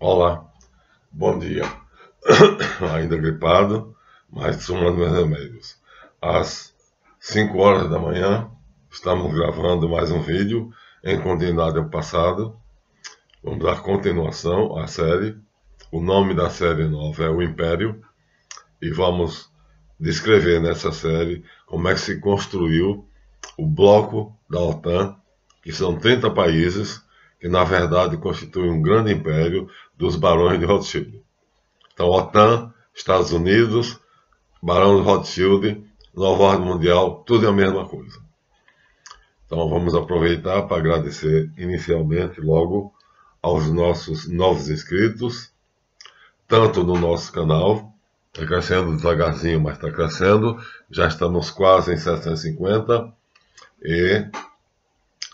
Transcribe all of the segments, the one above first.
Olá, bom dia. Ainda gripado, mas tomando meus remédios. Às 5 horas da manhã, estamos gravando mais um vídeo em continuidade ao passado. Vamos dar continuação à série. O nome da série nova é O Império e vamos descrever nessa série como é que se construiu o bloco da OTAN, que são 30 países que na verdade constituem um grande império dos barões de Rothschild. Então, OTAN, Estados Unidos, Barão de Rothschild, Nova Ordem Mundial, tudo é a mesma coisa. Então, vamos aproveitar para agradecer inicialmente logo aos nossos novos inscritos, tanto no nosso canal, está crescendo devagarzinho, mas está crescendo, já estamos quase em 750, e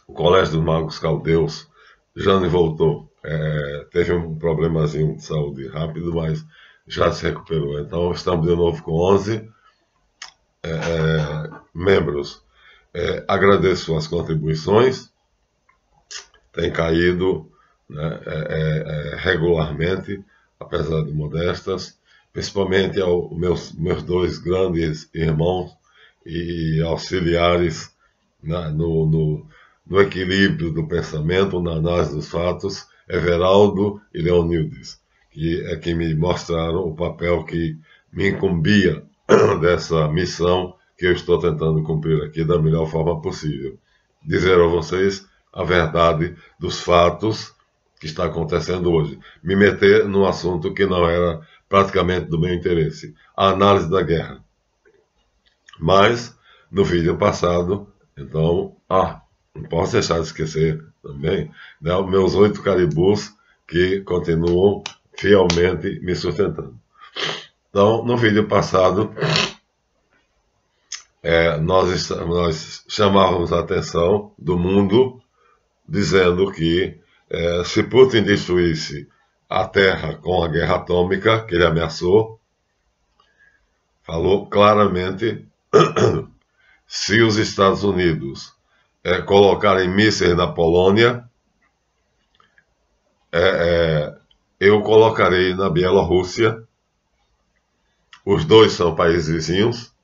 o Colégio dos Magos Caldeus, Jane voltou, teve um problemazinho de saúde rápido, mas já se recuperou. Então, estamos de novo com 11 membros. Agradeço as contribuições, tem caído, né, regularmente, apesar de modestas, principalmente aos meus dois grandes irmãos e auxiliares, né, no equilíbrio do pensamento, na análise dos fatos, Everaldo e Leonildes, que me mostraram o papel que me incumbia dessa missão que eu estou tentando cumprir aqui da melhor forma possível. Dizer a vocês a verdade dos fatos que está acontecendo hoje. Me meter num assunto que não era praticamente do meu interesse, a análise da guerra. Mas, no vídeo passado, então, não posso deixar de esquecer também, né, os meus 8 caribus que continuam fielmente me sustentando. Então, no vídeo passado, nós chamávamos a atenção do mundo, dizendo que se Putin destruísse a Terra com a guerra atômica, que ele ameaçou, falou claramente, se os Estados Unidos colocarem mísseis na Polônia, eu colocarei na Bielorrússia. Os dois são países vizinhos,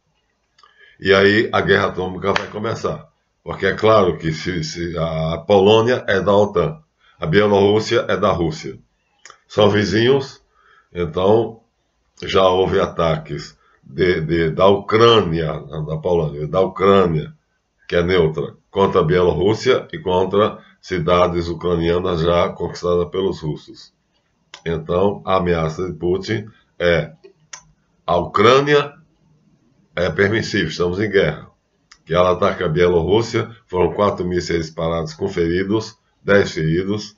e aí a guerra atômica vai começar. Porque é claro que se a Polônia é da OTAN, a Bielorrússia é da Rússia. São vizinhos, então já houve ataques da Ucrânia, da Polônia, da Ucrânia, que é neutra, contra a Bielorrússia e contra cidades ucranianas já conquistadas pelos russos. Então, a ameaça de Putin é: a Ucrânia é permissível, estamos em guerra. Que ela ataca a Bielorrússia, foram 4 mísseis disparados com feridos, 10 feridos,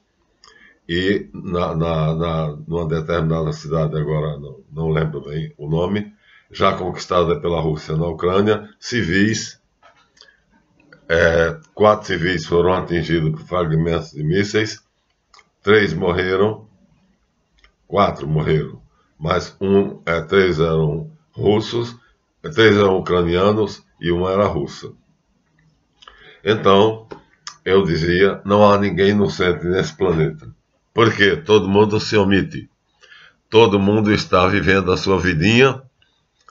e numa determinada cidade, agora não lembro bem o nome, já conquistada pela Rússia na Ucrânia, civis, 4 civis foram atingidos por fragmentos de mísseis, 3 morreram, 4 morreram, mas 3 eram russos, 3 eram ucranianos e 1 era russa. Então, eu dizia, não há ninguém inocente nesse planeta. Por quê? Todo mundo se omite. Todo mundo está vivendo a sua vidinha,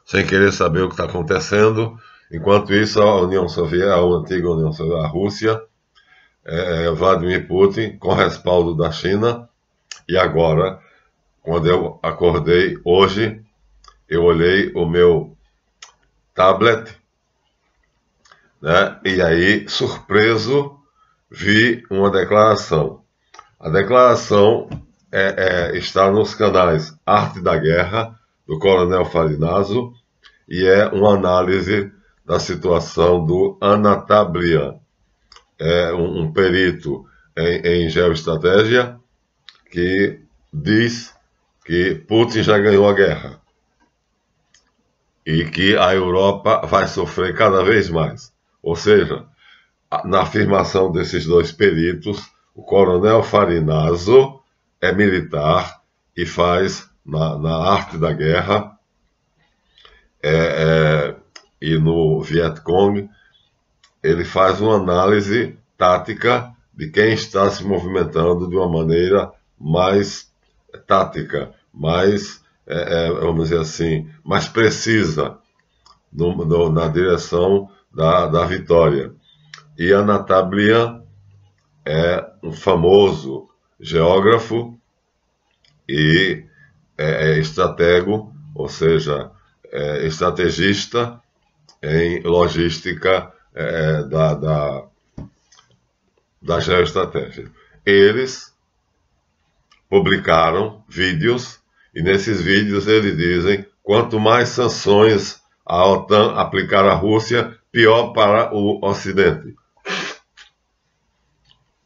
sem querer saber o que está acontecendo. Enquanto isso, a União Soviética, a antiga União Soviética, a Rússia, Vladimir Putin, com respaldo da China, e agora, quando eu acordei hoje, eu olhei o meu tablet, né, e aí, surpreso, vi uma declaração. A declaração está nos canais Arte da Guerra, do Coronel Farinazo, e é uma análise da situação do Anatablian, um perito em geoestratégia, que diz que Putin já ganhou a guerra e que a Europa vai sofrer cada vez mais. Ou seja, na afirmação desses dois peritos, o Coronel Farinazo é militar e faz na arte da guerra, e no Vietcong, ele faz uma análise tática de quem está se movimentando de uma maneira mais tática, mais, vamos dizer assim, mais precisa na direção da vitória. E Anatablian é um famoso geógrafo e estratego, ou seja, estrategista em logística da geoestratégia. Eles publicaram vídeos, e nesses vídeos eles dizem: quanto mais sanções a OTAN aplicar à Rússia, pior para o Ocidente.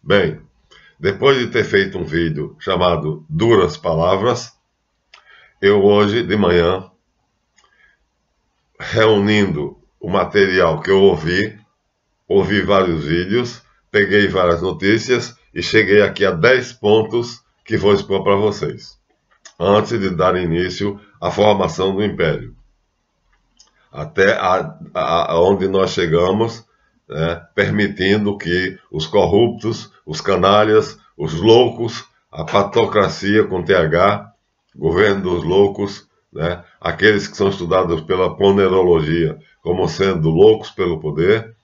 Bem, depois de ter feito um vídeo chamado Duras Palavras, eu hoje de manhã, reunindo o material que eu ouvi vários vídeos, peguei várias notícias e cheguei aqui a 10 pontos que vou expor para vocês, antes de dar início à formação do Império. Até onde nós chegamos, né, permitindo que os corruptos, os canalhas, os loucos, a patocracia com TH, governo dos loucos, né, aqueles que são estudados pela ponerologia como sendo loucos pelo poder,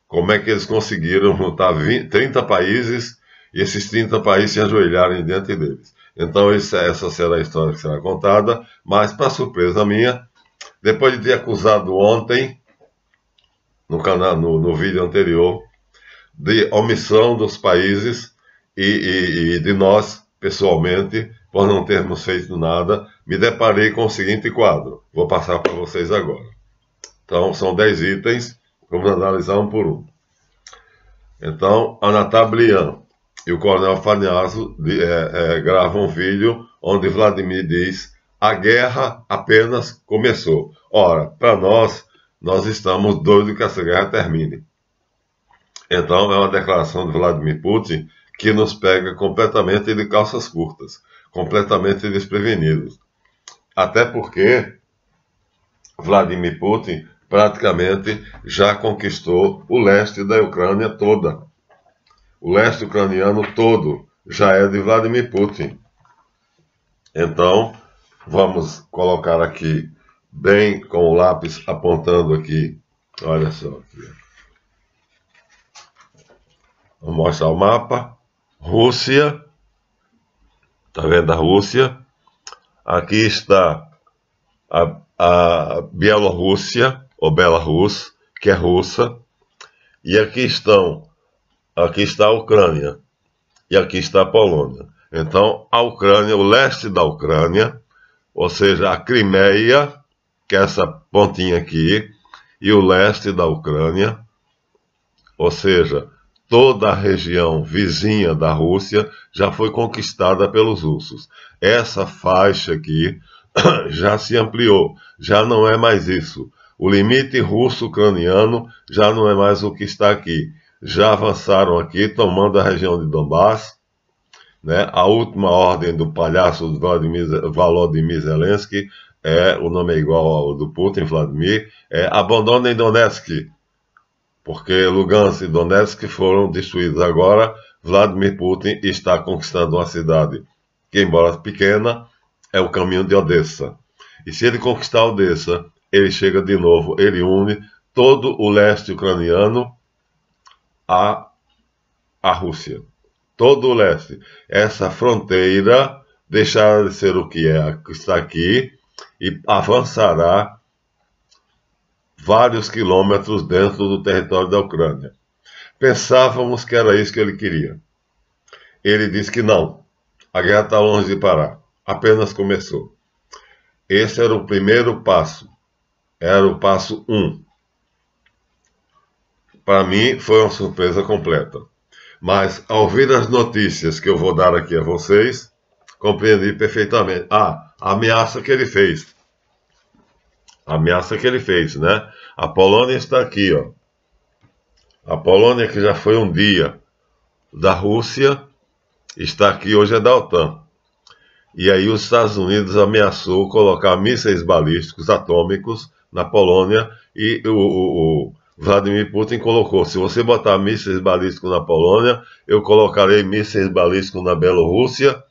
como é que eles conseguiram juntar 30 países e esses 30 países se ajoelharem diante deles. Então essa será a história que será contada, mas para surpresa minha, depois de ter acusado ontem, no vídeo anterior, de omissão dos países e de nós, pessoalmente, por não termos feito nada, me deparei com o seguinte quadro. Vou passar para vocês agora. Então, são 10 itens, vamos analisar um por um. Então, Anatablian e o Coronel Fanhaso gravam um vídeo onde Vladimir diz: a guerra apenas começou. Ora, para nós estamos doidos que essa guerra termine. Então, é uma declaração de Vladimir Putin que nos pega completamente de calças curtas, completamente desprevenidos. Até porque Vladimir Putin praticamente já conquistou o leste da Ucrânia toda. O leste ucraniano todo já é de Vladimir Putin. Então, vamos colocar aqui, bem com o lápis apontando aqui. Olha só aqui. Vou mostrar o mapa. Rússia. Está vendo a Rússia? Aqui está a Bielorrússia, ou Belarus, que é russa. E aqui está a Ucrânia. E aqui está a Polônia. Então, a Ucrânia, o leste da Ucrânia, ou seja, a Crimeia, que é essa pontinha aqui, e o leste da Ucrânia, ou seja, toda a região vizinha da Rússia já foi conquistada pelos russos. Essa faixa aqui já se ampliou, já não é mais isso. O limite russo-ucraniano já não é mais o que está aqui. Já avançaram aqui, tomando a região de Donbass, né? A última ordem do palhaço Volodymyr Zelensky, o nome é igual ao do Putin, Vladimir, abandonem Donetsk, porque Lugansk e Donetsk foram destruídos. Agora, Vladimir Putin está conquistando uma cidade que, embora pequena, é o caminho de Odessa. E se ele conquistar Odessa, ele chega de novo, ele une todo o leste ucraniano à Rússia. Todo o leste. Essa fronteira deixará de ser o que está aqui e avançará vários quilômetros dentro do território da Ucrânia. Pensávamos que era isso que ele queria. Ele disse que não. A guerra está longe de parar. Apenas começou. Esse era o primeiro passo. Era o passo 1. Para mim, foi uma surpresa completa. Mas, ao ouvir as notícias que eu vou dar aqui a vocês, compreendi perfeitamente. A ameaça que ele fez. A ameaça que ele fez, né? A Polônia está aqui, ó. A Polônia, que já foi um dia da Rússia, está aqui, hoje é da OTAN. E aí os Estados Unidos ameaçou colocar mísseis balísticos atômicos na Polônia e o Vladimir Putin colocou: se você botar mísseis balísticos na Polônia, eu colocarei mísseis balísticos na Bielorrússia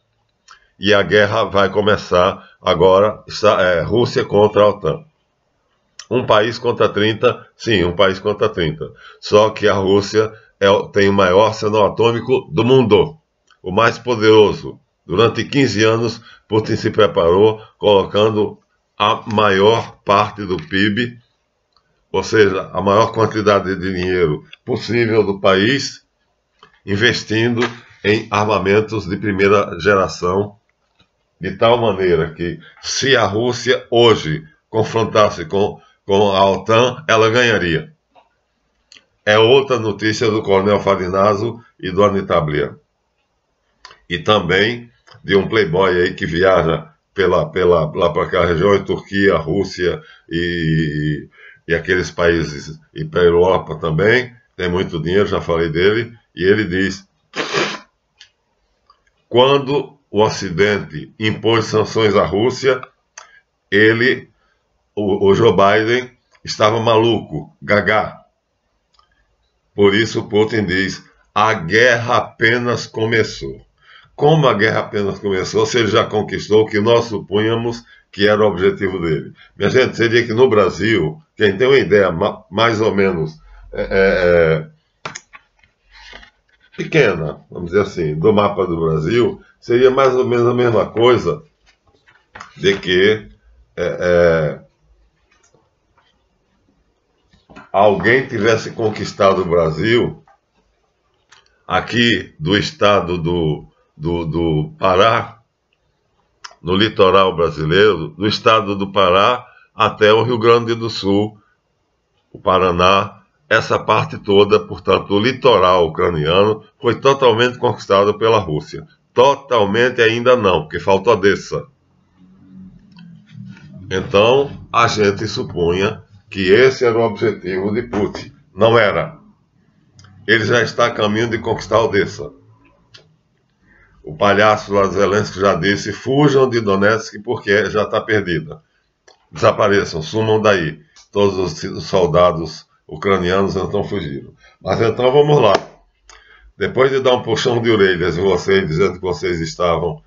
e a guerra vai começar agora, Rússia contra a OTAN. Um país contra 30, sim, um país contra 30. Só que a Rússia tem o maior arsenal atômico do mundo, o mais poderoso. Durante 15 anos, Putin se preparou colocando a maior parte do PIB, ou seja, a maior quantidade de dinheiro possível do país, investindo em armamentos de primeira geração, de tal maneira que, se a Rússia hoje confrontasse com a OTAN, ela ganharia. É outra notícia do Coronel Farinazzo e do Anitablia. E também de um playboy aí que viaja lá para aquela região, Turquia, Rússia e aqueles países, e para a Europa também, tem muito dinheiro, já falei dele, e ele diz: quando o Ocidente impôs sanções à Rússia, o Joe Biden estava maluco, gaga. Por isso Putin diz: a guerra apenas começou. Como a guerra apenas começou, se ele já conquistou o que nós supunhamos que era o objetivo dele? Minha gente, seria que no Brasil, quem tem uma ideia mais ou menos pequena, vamos dizer assim, do mapa do Brasil, seria mais ou menos a mesma coisa de que alguém tivesse conquistado o Brasil aqui do estado do Pará, no litoral brasileiro, do estado do Pará até o Rio Grande do Sul, o Paraná, essa parte toda, portanto, o litoral ucraniano foi totalmente conquistado pela Rússia. Totalmente ainda não, porque falta Odessa. Então, a gente supunha que esse era o objetivo de Putin. Não era. Ele já está a caminho de conquistar Odessa. O palhaço lá Zelensky já disse: fujam de Donetsk porque já está perdida. Desapareçam, sumam daí. Todos os soldados ucranianos então fugiram. Mas então vamos lá. Depois de dar um puxão de orelhas em vocês, dizendo que vocês estavam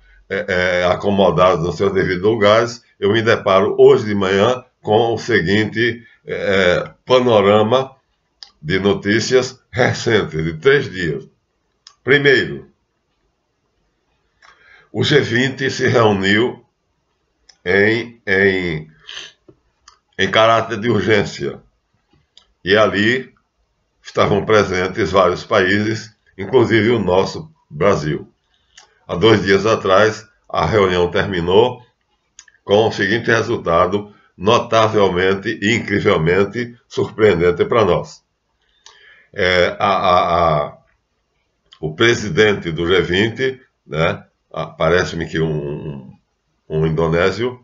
acomodados nos seus devidos lugares, eu me deparo hoje de manhã com o seguinte panorama de notícias recentes, de 3 dias. Primeiro, o G20 se reuniu em caráter de urgência. E ali estavam presentes vários países, inclusive o nosso Brasil. Há 2 dias atrás, a reunião terminou com o seguinte resultado, notavelmente e incrivelmente surpreendente para nós. O presidente do G20, né, parece-me que um indonésio,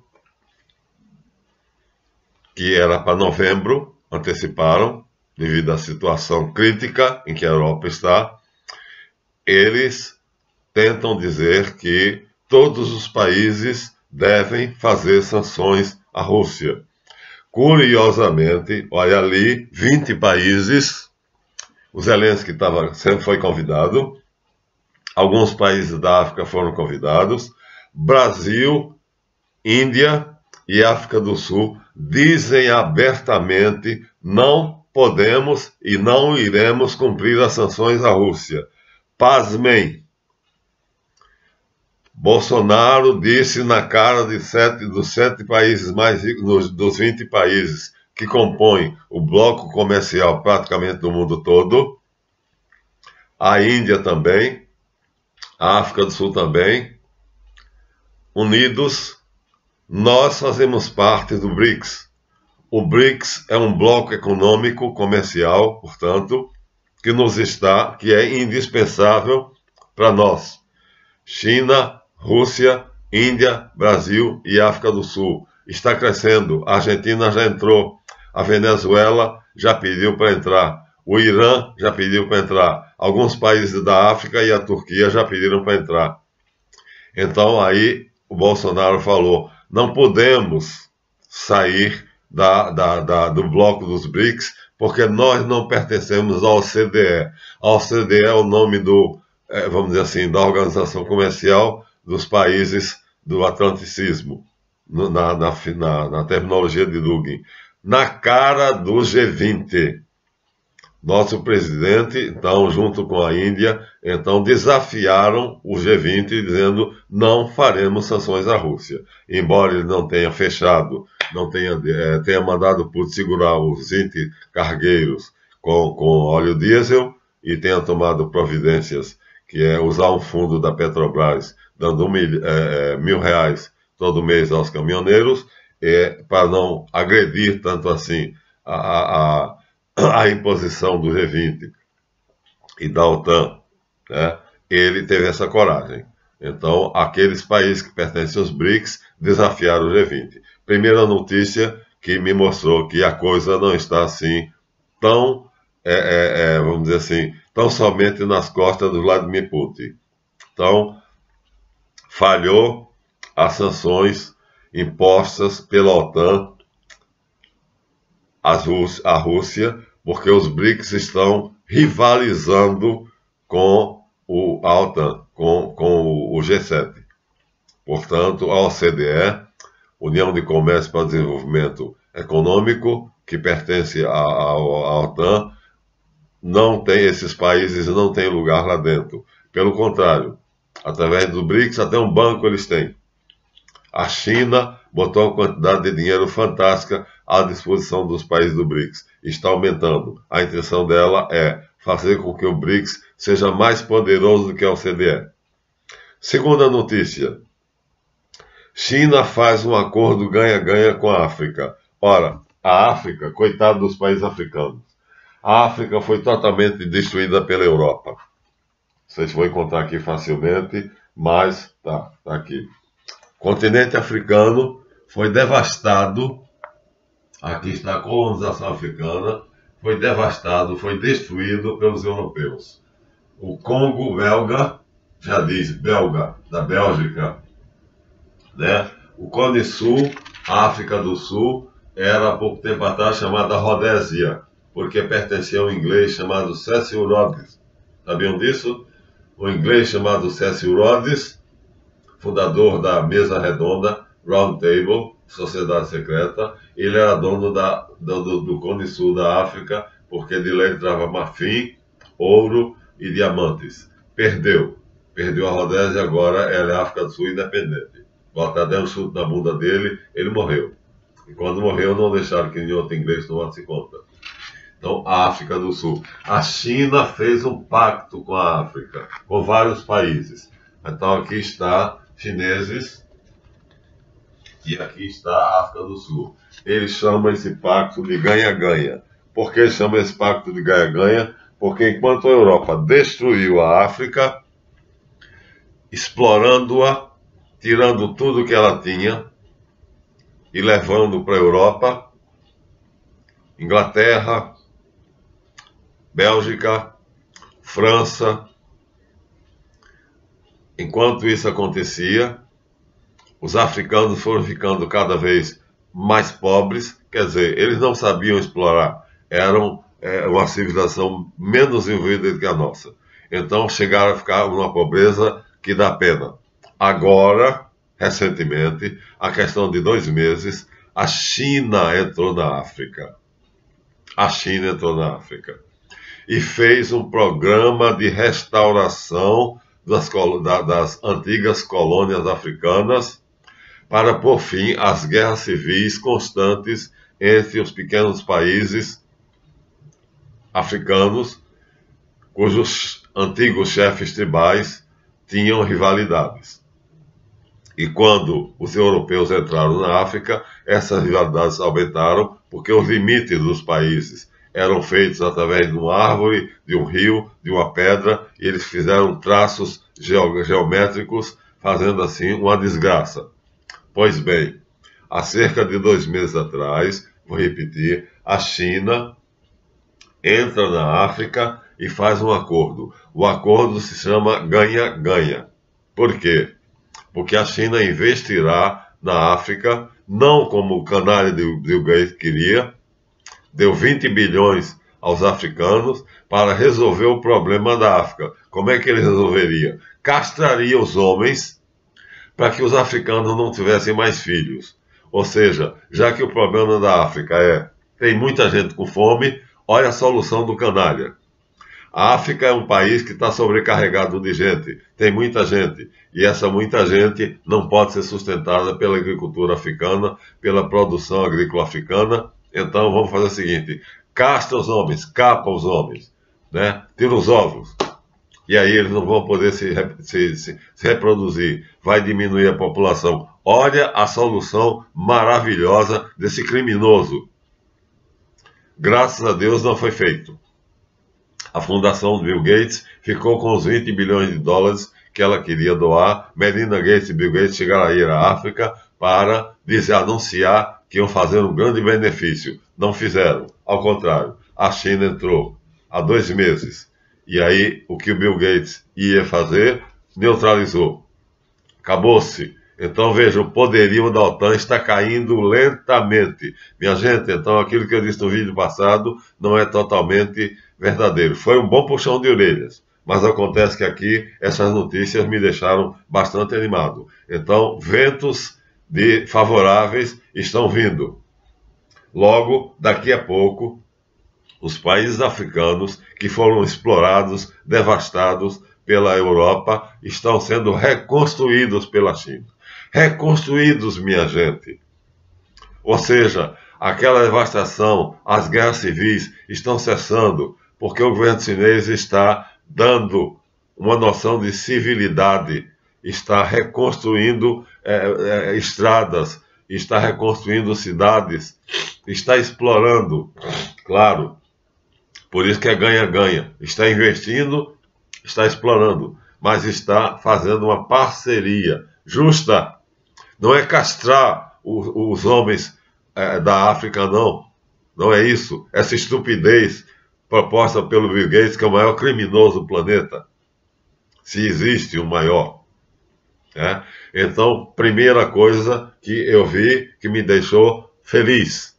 que era para novembro, anteciparam, devido à situação crítica em que a Europa está, eles tentam dizer que todos os países devem fazer sanções à Rússia. Curiosamente, olha ali, 20 países, o Zelensky sempre foi convidado, alguns países da África foram convidados, Brasil, Índia e África do Sul dizem abertamente: não podemos e não iremos cumprir as sanções à Rússia. Pasmem! Bolsonaro disse na cara dos 7 países mais ricos, dos 20 países que compõem o bloco comercial praticamente do mundo todo, a Índia também, a África do Sul também, unidos, nós fazemos parte do BRICS. O BRICS é um bloco econômico comercial, portanto, que é indispensável para nós. China, Rússia, Índia, Brasil e África do Sul. Está crescendo. A Argentina já entrou. A Venezuela já pediu para entrar. O Irã já pediu para entrar. Alguns países da África e a Turquia já pediram para entrar. Então aí o Bolsonaro falou: não podemos sair do bloco dos BRICS porque nós não pertencemos ao OCDE. A OCDE é o nome vamos dizer assim, da Organização Comercial dos países do atlanticismo, na terminologia de Dugin, na cara do G20. Nosso presidente, então, junto com a Índia, então desafiaram o G20 dizendo não faremos sanções à Rússia. Embora ele não tenha fechado, não tenha mandado Putin segurar os 20 cargueiros com óleo diesel e tenha tomado providências, que é usar um fundo da Petrobras, dando R$1.000 todo mês aos caminhoneiros, para não agredir tanto assim a imposição do G20 e da OTAN, né? Ele teve essa coragem. Então, aqueles países que pertencem aos BRICS desafiaram o G20. Primeira notícia que me mostrou que a coisa não está assim tão, vamos dizer assim, tão somente nas costas do Vladimir Putin. Então, falhou as sanções impostas pela OTAN à Rússia, porque os BRICS estão rivalizando com a OTAN, com o G7. Portanto, a OCDE, União de Comércio para o Desenvolvimento Econômico, que pertence à OTAN, esses países não têm lugar lá dentro. Pelo contrário, através do BRICS, até um banco eles têm. A China botou uma quantidade de dinheiro fantástica à disposição dos países do BRICS. Está aumentando. A intenção dela é fazer com que o BRICS seja mais poderoso do que a OCDE. Segunda notícia. China faz um acordo ganha-ganha com a África. Ora, a África, coitado dos países africanos. A África foi totalmente destruída pela Europa. Vocês vão encontrar aqui facilmente, mas tá aqui. O continente africano foi devastado, aqui está a colonização africana, foi devastado, foi destruído pelos europeus. O Congo belga, já diz belga, da Bélgica, né? O Cone Sul, a África do Sul, era há pouco tempo atrás chamada Rodésia, porque pertencia a um inglês chamado Cecil Rhodes. Sabiam disso? O inglês chamado Cecil Rhodes, fundador da Mesa Redonda, Round Table, Sociedade Secreta, ele era dono do Cone Sul da África, porque de lá entrava marfim, ouro e diamantes. Perdeu a Rodésia, agora ela é África do Sul independente. Bota até um chute na bunda dele, ele morreu. E quando morreu, não deixaram que nenhum outro inglês tomasse conta. Então, a África do Sul. A China fez um pacto com a África, com vários países. Então, aqui está chineses e aqui está a África do Sul. Eles chamam esse pacto de ganha-ganha. Por que chamam esse pacto de ganha-ganha? Porque enquanto a Europa destruiu a África, explorando-a, tirando tudo que ela tinha e levando para a Europa, Inglaterra, Bélgica, França. Enquanto isso acontecia, os africanos foram ficando cada vez mais pobres, quer dizer, eles não sabiam explorar, eram uma civilização menos desenvolvida do que a nossa. Então chegaram a ficar numa pobreza que dá pena. Agora, recentemente, a questão de 2 meses, a China entrou na África. A China entrou na África e fez um programa de restauração das antigas colônias africanas para pôr fim às guerras civis constantes entre os pequenos países africanos, cujos antigos chefes tribais tinham rivalidades. E quando os europeus entraram na África, essas rivalidades aumentaram, porque os limites dos países eram feitos através de uma árvore, de um rio, de uma pedra, e eles fizeram traços geométricos, fazendo assim uma desgraça. Pois bem, há cerca de 2 meses atrás, vou repetir, a China entra na África e faz um acordo. O acordo se chama ganha-ganha. Por quê? Porque a China investirá na África, não como o canalha de Bill Gates queria, deu 20 bilhões aos africanos para resolver o problema da África. Como é que ele resolveria? Castraria os homens para que os africanos não tivessem mais filhos. Ou seja, já que o problema da África tem muita gente com fome, olha a solução do canalha. A África é um país que está sobrecarregado de gente, tem muita gente, e essa muita gente não pode ser sustentada pela agricultura africana, pela produção agrícola africana. Então vamos fazer o seguinte: castra os homens, capa os homens, né? Tira os ovos, e aí eles não vão poder se reproduzir, vai diminuir a população. Olha a solução maravilhosa desse criminoso. Graças a Deus não foi feito. A fundação do Bill Gates ficou com os 20 bilhões de dólares que ela queria doar. Melinda Gates e Bill Gates chegaram a ir à África para anunciar que iam fazer um grande benefício. Não fizeram. Ao contrário, a China entrou há 2 meses. E aí, o que o Bill Gates ia fazer, neutralizou. Acabou-se. Então, veja, o poderio da OTAN está caindo lentamente. Minha gente, então, aquilo que eu disse no vídeo passado não é totalmente verdadeiro. Foi um bom puxão de orelhas, mas acontece que aqui essas notícias me deixaram bastante animado. Então, ventos favoráveis estão vindo. Logo, daqui a pouco, os países africanos que foram explorados, devastados pela Europa, estão sendo reconstruídos pela China. Reconstruídos, minha gente. Ou seja, aquela devastação, as guerras civis estão cessando, porque o governo chinês está dando uma noção de civilidade, está reconstruindo estradas, está reconstruindo cidades, está explorando, claro, por isso que é ganha-ganha, está investindo, está explorando, mas está fazendo uma parceria justa. Não é castrar os homens da África, não. Não é isso. Essa estupidez proposta pelo Bill Gates, que é o maior criminoso do planeta. Se existe um maior. Né? Então, primeira coisa que eu vi que me deixou feliz.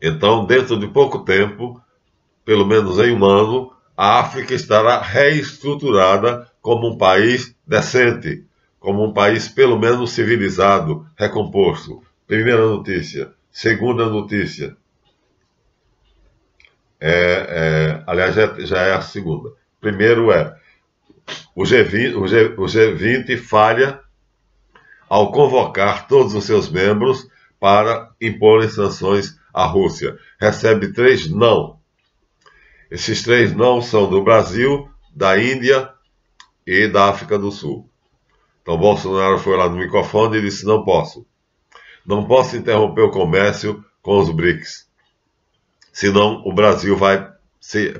Então, dentro de pouco tempo, pelo menos em 1 ano, a África estará reestruturada como um país decente, como um país pelo menos civilizado, recomposto. Primeira notícia. Segunda notícia. Aliás, já é a segunda. Primeiro o G20 falha ao convocar todos os seus membros para imporem sanções à Rússia. Recebe 3 não. Esses 3 não são do Brasil, da Índia e da África do Sul. Então Bolsonaro foi lá no microfone e disse: não posso. Não posso interromper o comércio com os BRICS. Senão o Brasil vai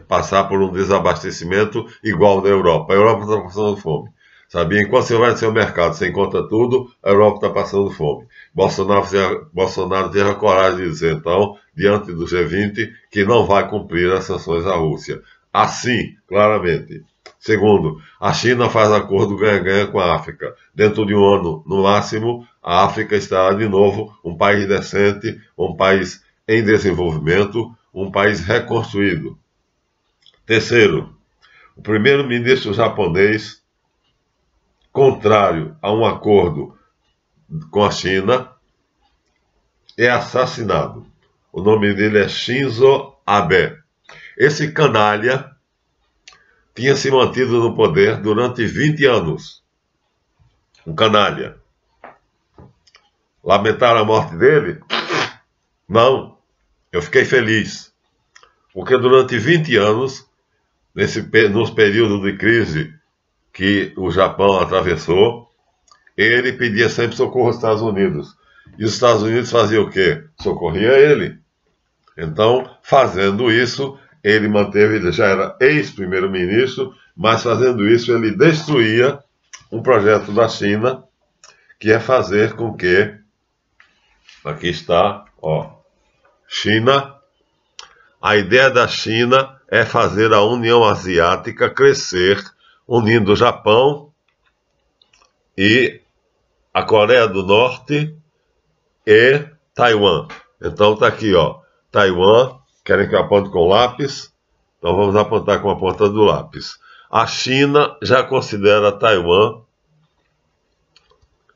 passar por um desabastecimento igual da Europa. A Europa está passando fome. Sabia? Enquanto você vai no seu mercado, você encontra tudo, a Europa está passando fome. Bolsonaro teve a coragem de dizer, então, diante do G20, que não vai cumprir as sanções à Rússia. Assim, claramente. Segundo, a China faz acordo ganha-ganha com a África. Dentro de 1 ano, no máximo, a África estará de novo um país decente, um país em desenvolvimento, um país reconstruído. Terceiro, o primeiro-ministro japonês, contrário a um acordo com a China, é assassinado. O nome dele é Shinzo Abe. Esse canalha tinha se mantido no poder durante 20 anos. Um canalha. Lamentaram a morte dele? Não. Eu fiquei feliz. Porque durante 20 anos, nos períodos de crise que o Japão atravessou, ele pedia sempre socorro aos Estados Unidos. E os Estados Unidos faziam o quê? Socorria ele. Então, fazendo isso, ele manteve, ele já era ex-primeiro-ministro, mas fazendo isso ele destruía um projeto da China, que é fazer com que, aqui está, China, a ideia da China é fazer a União Asiática crescer, unindo o Japão e a Coreia do Norte e Taiwan. Então está aqui, Taiwan, querem que eu aponte com lápis? Então vamos apontar com a ponta do lápis. A China já considera Taiwan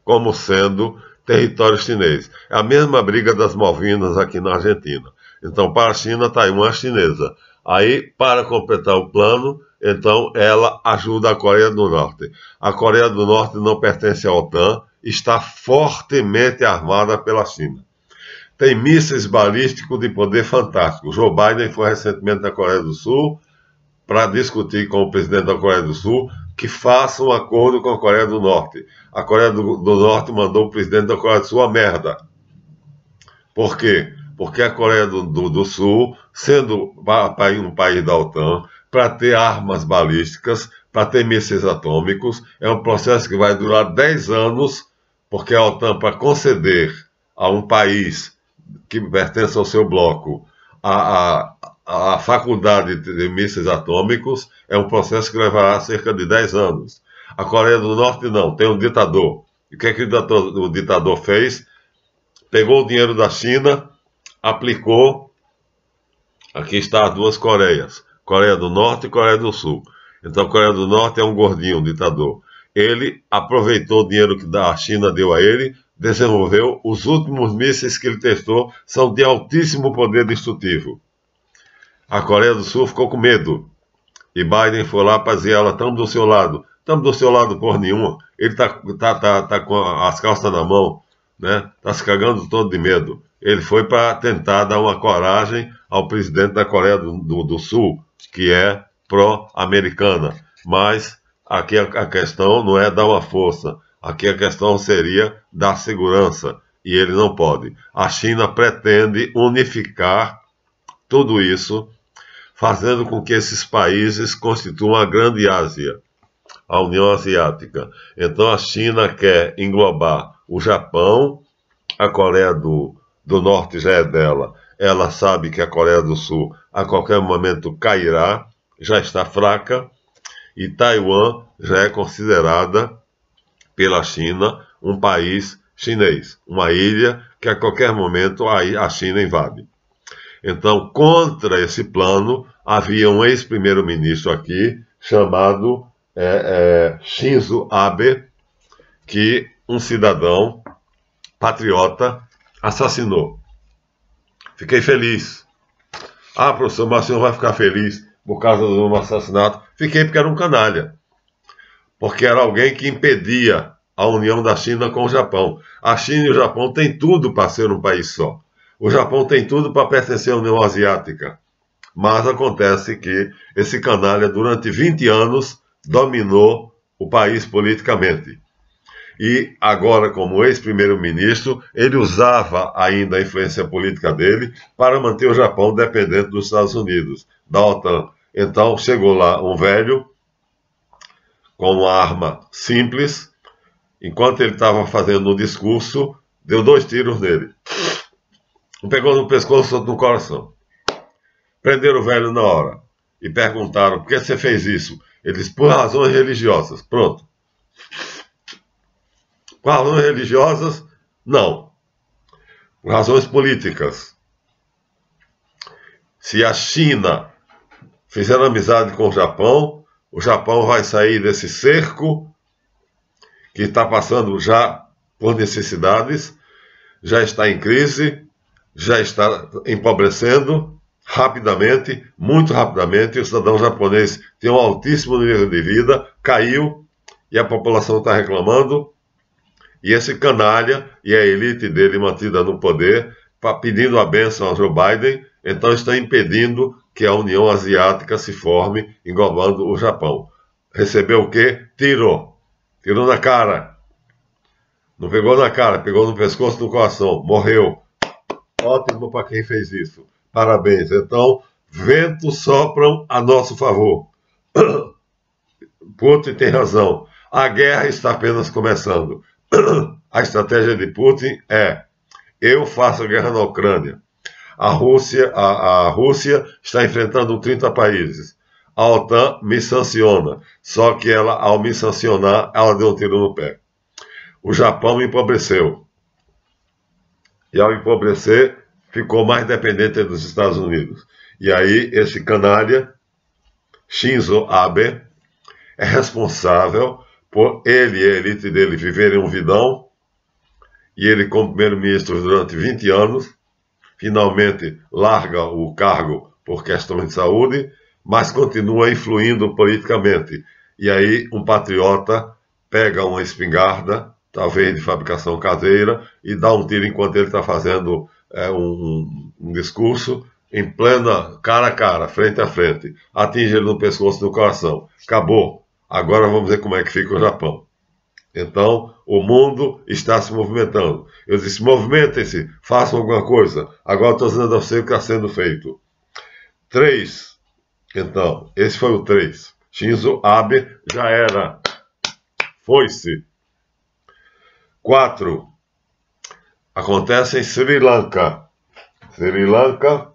como sendo território chinês. É a mesma briga das Malvinas aqui na Argentina. Então, para a China, Taiwan é chinesa. Aí, para completar o plano, então ela ajuda a Coreia do Norte. A Coreia do Norte não pertence à OTAN, está fortemente armada pela China. Tem mísseis balísticos de poder fantástico. Joe Biden foi recentemente na Coreia do Sul para discutir com o presidente da Coreia do Sul que faça um acordo com a Coreia do Norte. A Coreia do Norte mandou o presidente da Coreia do Sul a merda. Por quê? Porque a Coreia do Sul, sendo um país da OTAN, para ter armas balísticas, para ter mísseis atômicos, é um processo que vai durar 10 anos, porque a OTAN, para conceder a um país que pertence ao seu bloco a faculdade de mísseis atômicos, é um processo que levará cerca de 10 anos. A Coreia do Norte não, tem um ditador. E o que é que o ditador fez? Pegou o dinheiro da China, aplicou, aqui está as duas Coreias, Coreia do Norte e Coreia do Sul. Então a Coreia do Norte é um gordinho, um ditador. Ele aproveitou o dinheiro que a China deu a ele, desenvolveu, os últimos mísseis que ele testou são de altíssimo poder destrutivo. A Coreia do Sul ficou com medo. E Biden foi lá para dizer, ela, estamos do seu lado. Estamos do seu lado por nenhuma. Ele tá com as calças na mão, né? Está se cagando todo de medo. Ele foi para tentar dar uma coragem ao presidente da Coreia do Sul, que é pró-americana. Mas aqui a questão não é dar uma força. Aqui a questão seria dar segurança. E ele não pode. A China pretende unificar tudo isso, fazendo com que esses países constituam a Grande Ásia, a União Asiática. Então a China quer englobar o Japão, a Coreia do Norte já é dela, ela sabe que a Coreia do Sul a qualquer momento cairá, já está fraca, e Taiwan já é considerada pela China um país chinês, uma ilha que a qualquer momento a China invade. Então, contra esse plano, havia um ex-primeiro-ministro aqui, chamado Shinzo Abe, que um cidadão patriota assassinou. Fiquei feliz. Ah, professor, mas o senhor vai ficar feliz por causa de um assassinato? Fiquei porque era um canalha. Porque era alguém que impedia a união da China com o Japão. A China e o Japão têm tudo para ser um país só. O Japão tem tudo para pertencer à União Asiática. Mas acontece que esse canalha, durante 20 anos, dominou o país politicamente. E agora, como ex-primeiro-ministro, ele usava ainda a influência política dele para manter o Japão dependente dos Estados Unidos, da OTAN. Então, chegou lá um velho, com uma arma simples, enquanto ele estava fazendo um discurso, deu 2 tiros nele. Um pegou no pescoço, outro no coração. Prenderam o velho na hora e perguntaram, por que você fez isso? Ele disse, por razões religiosas. Pronto. Por razões religiosas, não. Por razões políticas. Se a China fizer amizade com o Japão vai sair desse cerco que está passando já por necessidades, já está em crise, já está empobrecendo rapidamente, muito rapidamente. O cidadão japonês tem um altíssimo nível de vida, caiu e a população está reclamando. E esse canalha e a elite dele mantida no poder, pedindo a bênção a Joe Biden, então está impedindo que a União Asiática se forme, englobando o Japão. Recebeu o quê? Tirou. Tirou na cara. Não pegou na cara, pegou no pescoço, no coração. Morreu. Ótimo para quem fez isso. Parabéns. Então, ventos sopram a nosso favor. Putin tem razão. A guerra está apenas começando. A estratégia de Putin é: eu faço a guerra na Ucrânia. A Rússia está enfrentando 30 países. A OTAN me sanciona. Só que ela, ao me sancionar, ela deu um tiro no pé. O Japão empobreceu. E ao empobrecer, ficou mais dependente dos Estados Unidos. E aí, esse canalha, Shinzo Abe, é responsável por ele e a elite dele viverem um vidão, e ele, como primeiro-ministro durante 20 anos, finalmente larga o cargo por questões de saúde, mas continua influindo politicamente. E aí um patriota pega uma espingarda, talvez de fabricação caseira, e dá um tiro enquanto ele está fazendo um discurso em plena, cara a cara, frente a frente. Atinge ele no pescoço e no coração. Acabou. Agora vamos ver como é que fica o Japão. Então, o mundo está se movimentando. Eu disse, movimentem-se, façam alguma coisa. Agora estou dizendo a você o que está sendo feito. 3. Então, esse foi o 3. Shinzo Abe já era. Foi-se. 4. Acontece em Sri Lanka. Sri Lanka,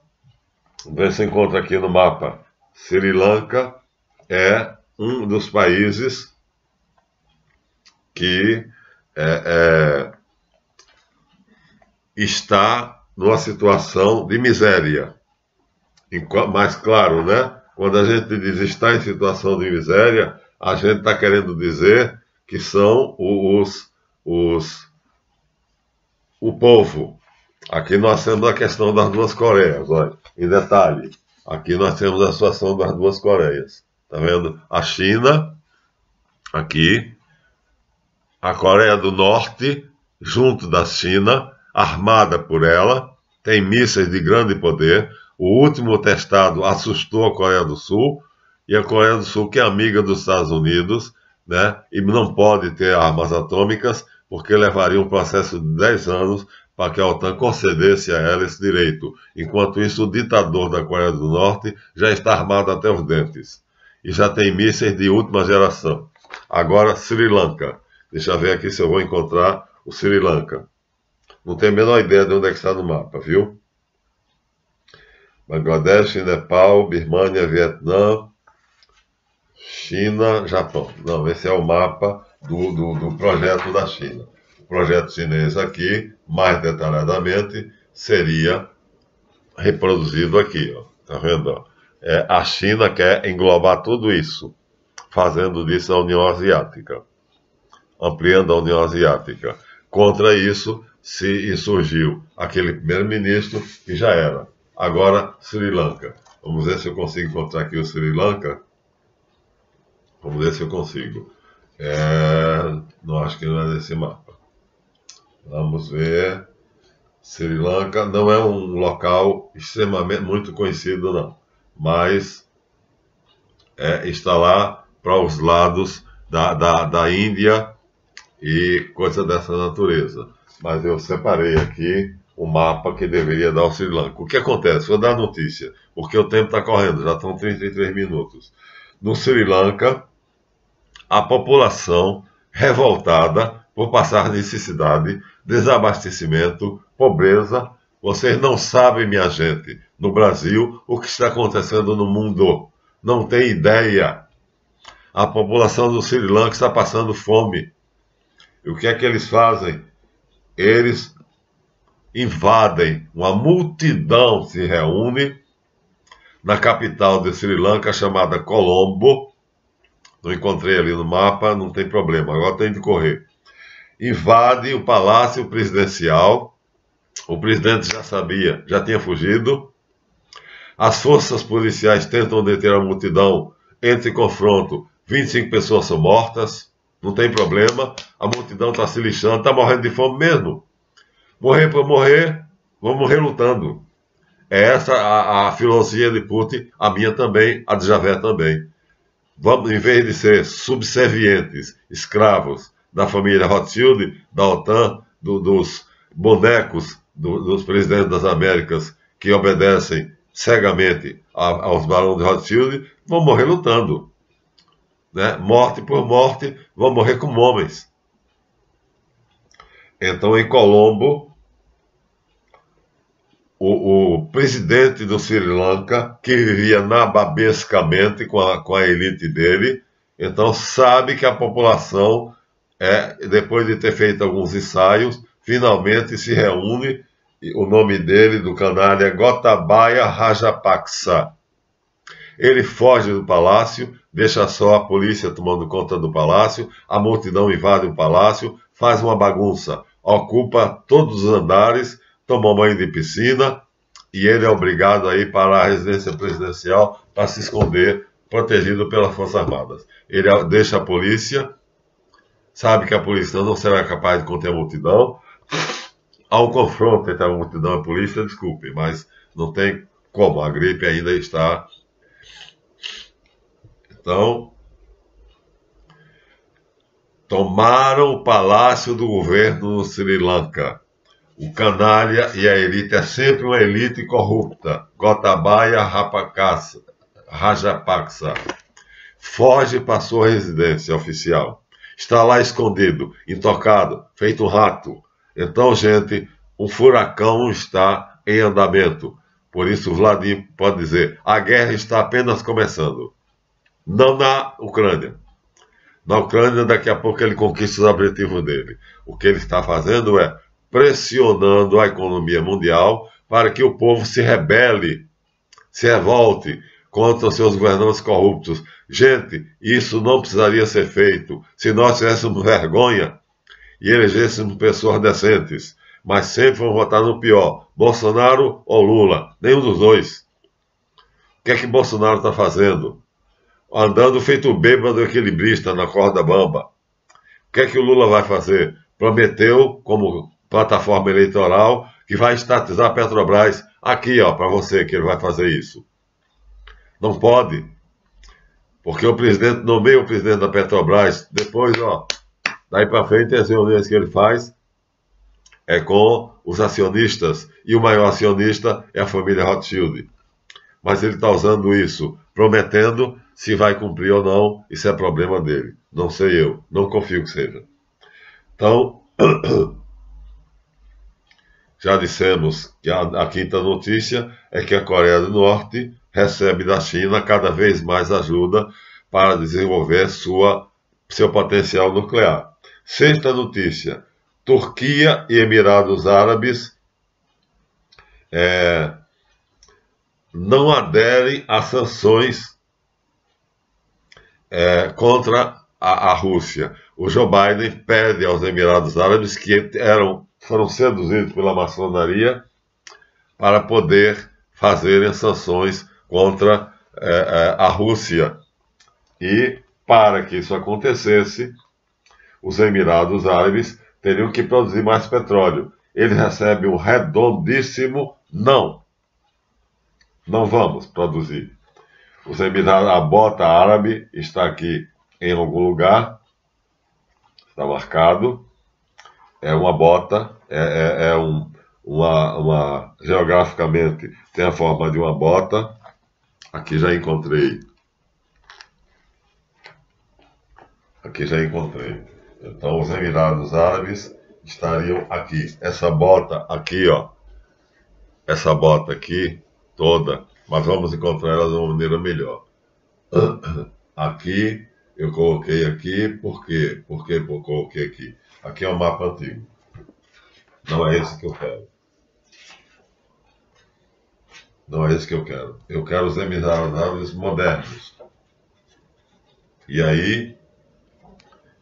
vê se encontra aqui no mapa. Sri Lanka é um dos países que está numa situação de miséria. Mas claro, né? Quando a gente diz está em situação de miséria, a gente está querendo dizer que são o povo. Aqui nós temos a questão das duas Coreias, olha, em detalhe. Aqui nós temos a situação das duas Coreias. Está vendo? A China, aqui, a Coreia do Norte, junto da China, armada por ela, tem mísseis de grande poder. O último testado assustou a Coreia do Sul, e a Coreia do Sul, que é amiga dos Estados Unidos, né, e não pode ter armas atômicas, porque levaria um processo de 10 anos para que a OTAN concedesse a ela esse direito. Enquanto isso, o ditador da Coreia do Norte já está armado até os dentes, e já tem mísseis de última geração. Agora, Sri Lanka. Deixa eu ver aqui se eu vou encontrar o Sri Lanka. Não tenho a menor ideia de onde é que está no mapa, viu? Bangladesh, Nepal, Birmânia, Vietnã, China, Japão. Não, esse é o mapa do projeto da China. O projeto chinês aqui, mais detalhadamente, seria reproduzido aqui. Ó. Tá vendo? Ó? A China quer englobar tudo isso, fazendo disso a União Asiática. Ampliando a União Asiática. Contra isso, surgiu aquele primeiro-ministro que já era. Agora, Sri Lanka. Vamos ver se eu consigo encontrar aqui o Sri Lanka. Vamos ver se eu consigo. Não, acho que não é nesse mapa. Vamos ver. Sri Lanka não é um local extremamente muito conhecido, não. Mas está lá para os lados da Índia e coisa dessa natureza. Mas eu separei aqui o mapa que deveria dar ao Sri Lanka. O que acontece? Vou dar a notícia, porque o tempo está correndo, já estão 33 minutos. No Sri Lanka, a população revoltada por passar necessidade, desabastecimento, pobreza. Vocês não sabem, minha gente, no Brasil, o que está acontecendo no mundo. Não tem ideia. A população do Sri Lanka está passando fome. E o que é que eles fazem? Eles invadem, uma multidão se reúne na capital de Sri Lanka, chamada Colombo. Não encontrei ali no mapa, não tem problema, agora tem de correr. Invade o palácio presidencial, o presidente já sabia, já tinha fugido. As forças policiais tentam deter a multidão, entra em confronto, 25 pessoas são mortas. Não tem problema, a multidão está se lixando, está morrendo de fome mesmo. Morrer por morrer, vamos morrer lutando. É essa a filosofia de Putin, a minha também, a de Javé também. Vamos, em vez de ser subservientes, escravos da família Rothschild, da OTAN, dos bonecos dos presidentes das Américas que obedecem cegamente aos barões de Rothschild, vamos morrer lutando. Né? Morte por morte, vão morrer como homens. Então, em Colombo, o presidente do Sri Lanka, que vivia nababescamente com a elite dele, então sabe que a população, depois de ter feito alguns ensaios, finalmente se reúne. O nome dele, do canalha, é Gotabaya Rajapaksa. Ele foge do palácio, deixa só a polícia tomando conta do palácio, a multidão invade o palácio, faz uma bagunça. ocupa todos os andares, toma banho de piscina, e ele é obrigado a ir para a residência presidencial para se esconder, protegido pelas Forças Armadas. Ele deixa a polícia, sabe que a polícia não será capaz de conter a multidão. Há um confronto entre a multidão e a polícia, desculpe, mas não tem como, a gripe ainda está. Então, tomaram o palácio do governo no Sri Lanka. O canalha e a elite é sempre uma elite corrupta. Gotabaya Rajapaksa foge para sua residência oficial. Está lá escondido, intocado, feito um rato. Então, gente, um furacão está em andamento. Por isso, Vladimir pode dizer, a guerra está apenas começando. Não na Ucrânia. Na Ucrânia, daqui a pouco ele conquista os objetivos dele. O que ele está fazendo é pressionando a economia mundial para que o povo se rebele, se revolte contra os seus governantes corruptos. Gente, isso não precisaria ser feito se nós tivéssemos vergonha e elegêssemos pessoas decentes. Mas sempre vão votar no pior, Bolsonaro ou Lula, nenhum dos dois. O que é que Bolsonaro está fazendo? Andando feito bêbado equilibrista na corda bamba. O que é que o Lula vai fazer? Prometeu, como plataforma eleitoral, que vai estatizar a Petrobras. Aqui, ó, para você que ele vai fazer isso. Não pode. Porque o presidente nomeia o presidente da Petrobras. Depois, ó, daí para frente, as reuniões que ele faz é com os acionistas. E o maior acionista é a família Rothschild. Mas ele está usando isso, prometendo. Se vai cumprir ou não, isso é problema dele. Não sei eu. Não confio que seja. Então, já dissemos que a quinta notícia é que a Coreia do Norte recebe da China cada vez mais ajuda para desenvolver seu potencial nuclear. Sexta notícia, Turquia e Emirados Árabes não aderem a sanções contra a Rússia. O Joe Biden pede aos Emirados Árabes, que foram seduzidos pela maçonaria, para poder fazerem sanções contra a Rússia. E, para que isso acontecesse, os Emirados Árabes teriam que produzir mais petróleo. Eles recebem um redondíssimo não. Não vamos produzir. Os Emirados, a bota árabe está aqui em algum lugar, está marcado. É uma bota, geograficamente tem a forma de uma bota. Aqui já encontrei. Então os Emirados Árabes estariam aqui. Essa bota aqui, ó. Essa bota aqui toda, mas vamos encontrar ela de uma maneira melhor. Aqui, eu coloquei aqui, por quê? Por que eu coloquei aqui? Aqui é um mapa antigo. Não é esse que eu quero. Não é esse que eu quero. Eu quero os Emirados Árabes modernos. E aí,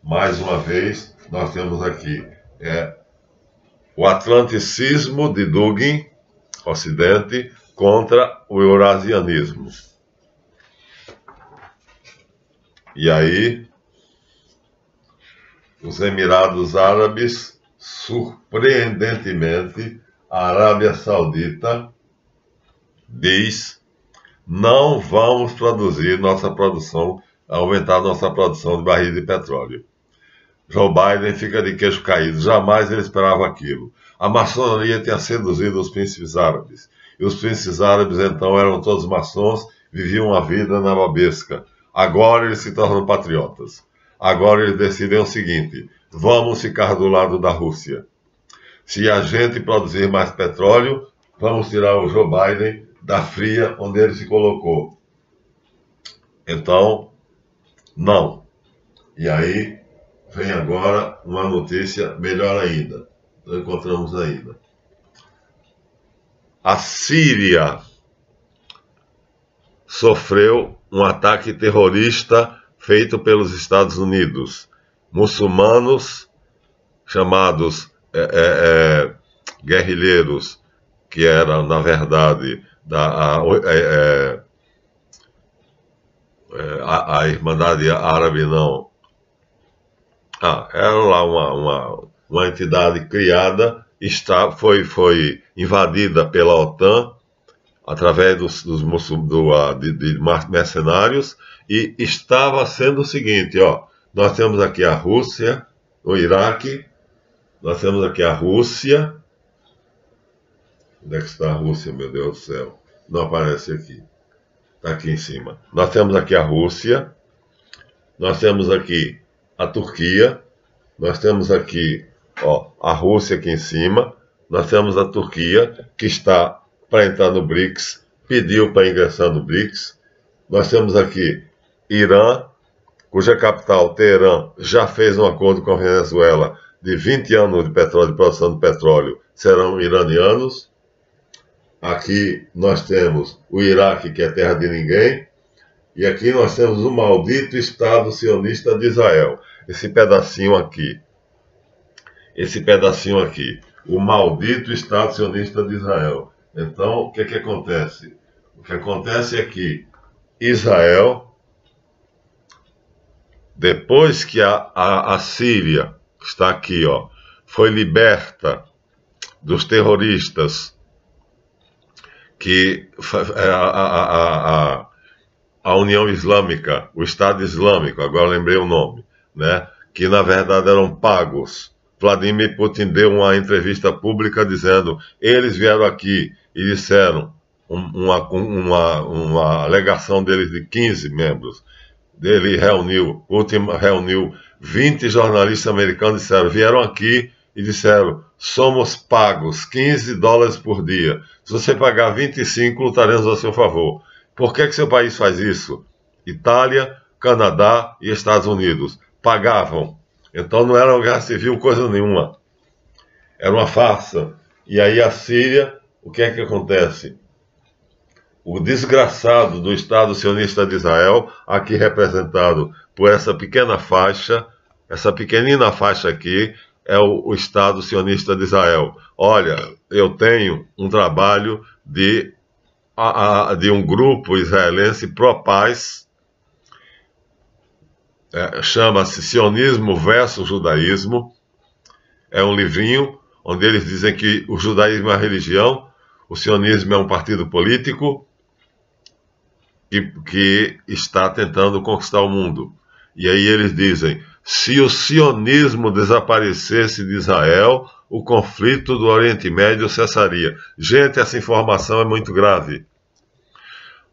mais uma vez, nós temos aqui o atlanticismo de Dugin, Ocidente, contra o eurasianismo. E aí, os Emirados Árabes, surpreendentemente, a Arábia Saudita diz: não vamos aumentar nossa produção de barris de petróleo. Joe Biden fica de queixo caído, jamais ele esperava aquilo. A maçonaria tinha seduzido os príncipes árabes. E os príncipes árabes, então, eram todos maçons, viviam a vida na babesca. Agora eles se tornam patriotas. Agora eles decidem o seguinte: vamos ficar do lado da Rússia. Se a gente produzir mais petróleo, vamos tirar o Joe Biden da fria onde ele se colocou. Então, não. E aí, vem agora uma notícia melhor ainda. Não encontramos ainda. A Síria sofreu um ataque terrorista feito pelos Estados Unidos. Muçulmanos chamados guerrilheiros, que eram, na verdade, a Irmandade Árabe, não. Era lá uma entidade criada, foi invadida pela OTAN, através de mercenários, e estava sendo o seguinte, ó, nós temos aqui a Rússia, o Iraque, nós temos aqui a Rússia. Onde é que está a Rússia, meu Deus do céu? Não aparece aqui. Está aqui em cima. Nós temos aqui a Rússia, nós temos aqui a Turquia, nós temos aqui, ó, a Rússia aqui em cima, nós temos a Turquia, que está para entrar no BRICS, pediu para ingressar no BRICS. Nós temos aqui Irã, cuja capital, Teherã, já fez um acordo com a Venezuela de 20 anos de petróleo, de produção de petróleo, serão iranianos. Aqui nós temos o Iraque, que é terra de ninguém, e aqui nós temos o maldito Estado sionista de Israel. Esse pedacinho aqui, o maldito Estado sionista de Israel. Então, o que acontece? O que acontece é que Israel, depois que a Síria, que está aqui, ó, foi liberta dos terroristas, que a União Islâmica, o Estado Islâmico, agora lembrei o nome, né, que na verdade eram pagos. Vladimir Putin deu uma entrevista pública dizendo, eles vieram aqui e disseram, uma alegação deles de 15 membros, Putin reuniu 20 jornalistas americanos, vieram aqui e disseram, somos pagos $15 por dia. Se você pagar 25, lutaremos a seu favor. Por que seu país faz isso? Itália, Canadá e Estados Unidos pagavam. Então não era uma guerra civil, coisa nenhuma. Era uma farsa. E aí a Síria, o que é que acontece? O desgraçado do Estado sionista de Israel, aqui representado por essa pequena faixa, essa pequenina faixa aqui, é o Estado sionista de Israel. Olha, eu tenho um trabalho de um grupo israelense pró-paz, chama-se Sionismo versus Judaísmo. É um livrinho onde eles dizem que o judaísmo é a religião, o sionismo é um partido político que está tentando conquistar o mundo. E aí eles dizem, se o sionismo desaparecesse de Israel, o conflito do Oriente Médio cessaria. Gente, essa informação é muito grave.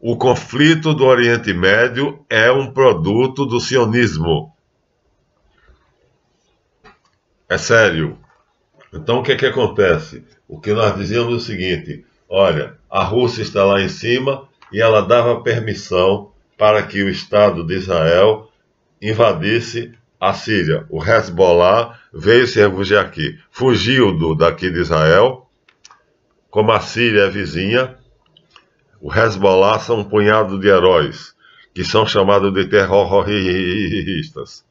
O conflito do Oriente Médio é um produto do sionismo. É sério. Então o que acontece? O que nós dizíamos é o seguinte, olha, a Rússia está lá em cima e ela dava permissão para que o Estado de Israel invadisse a Síria. O Hezbollah veio se refugiar aqui. Fugiu daqui de Israel. Como a Síria é vizinha, o Hezbollah são um punhado de heróis, que são chamados de terroristas.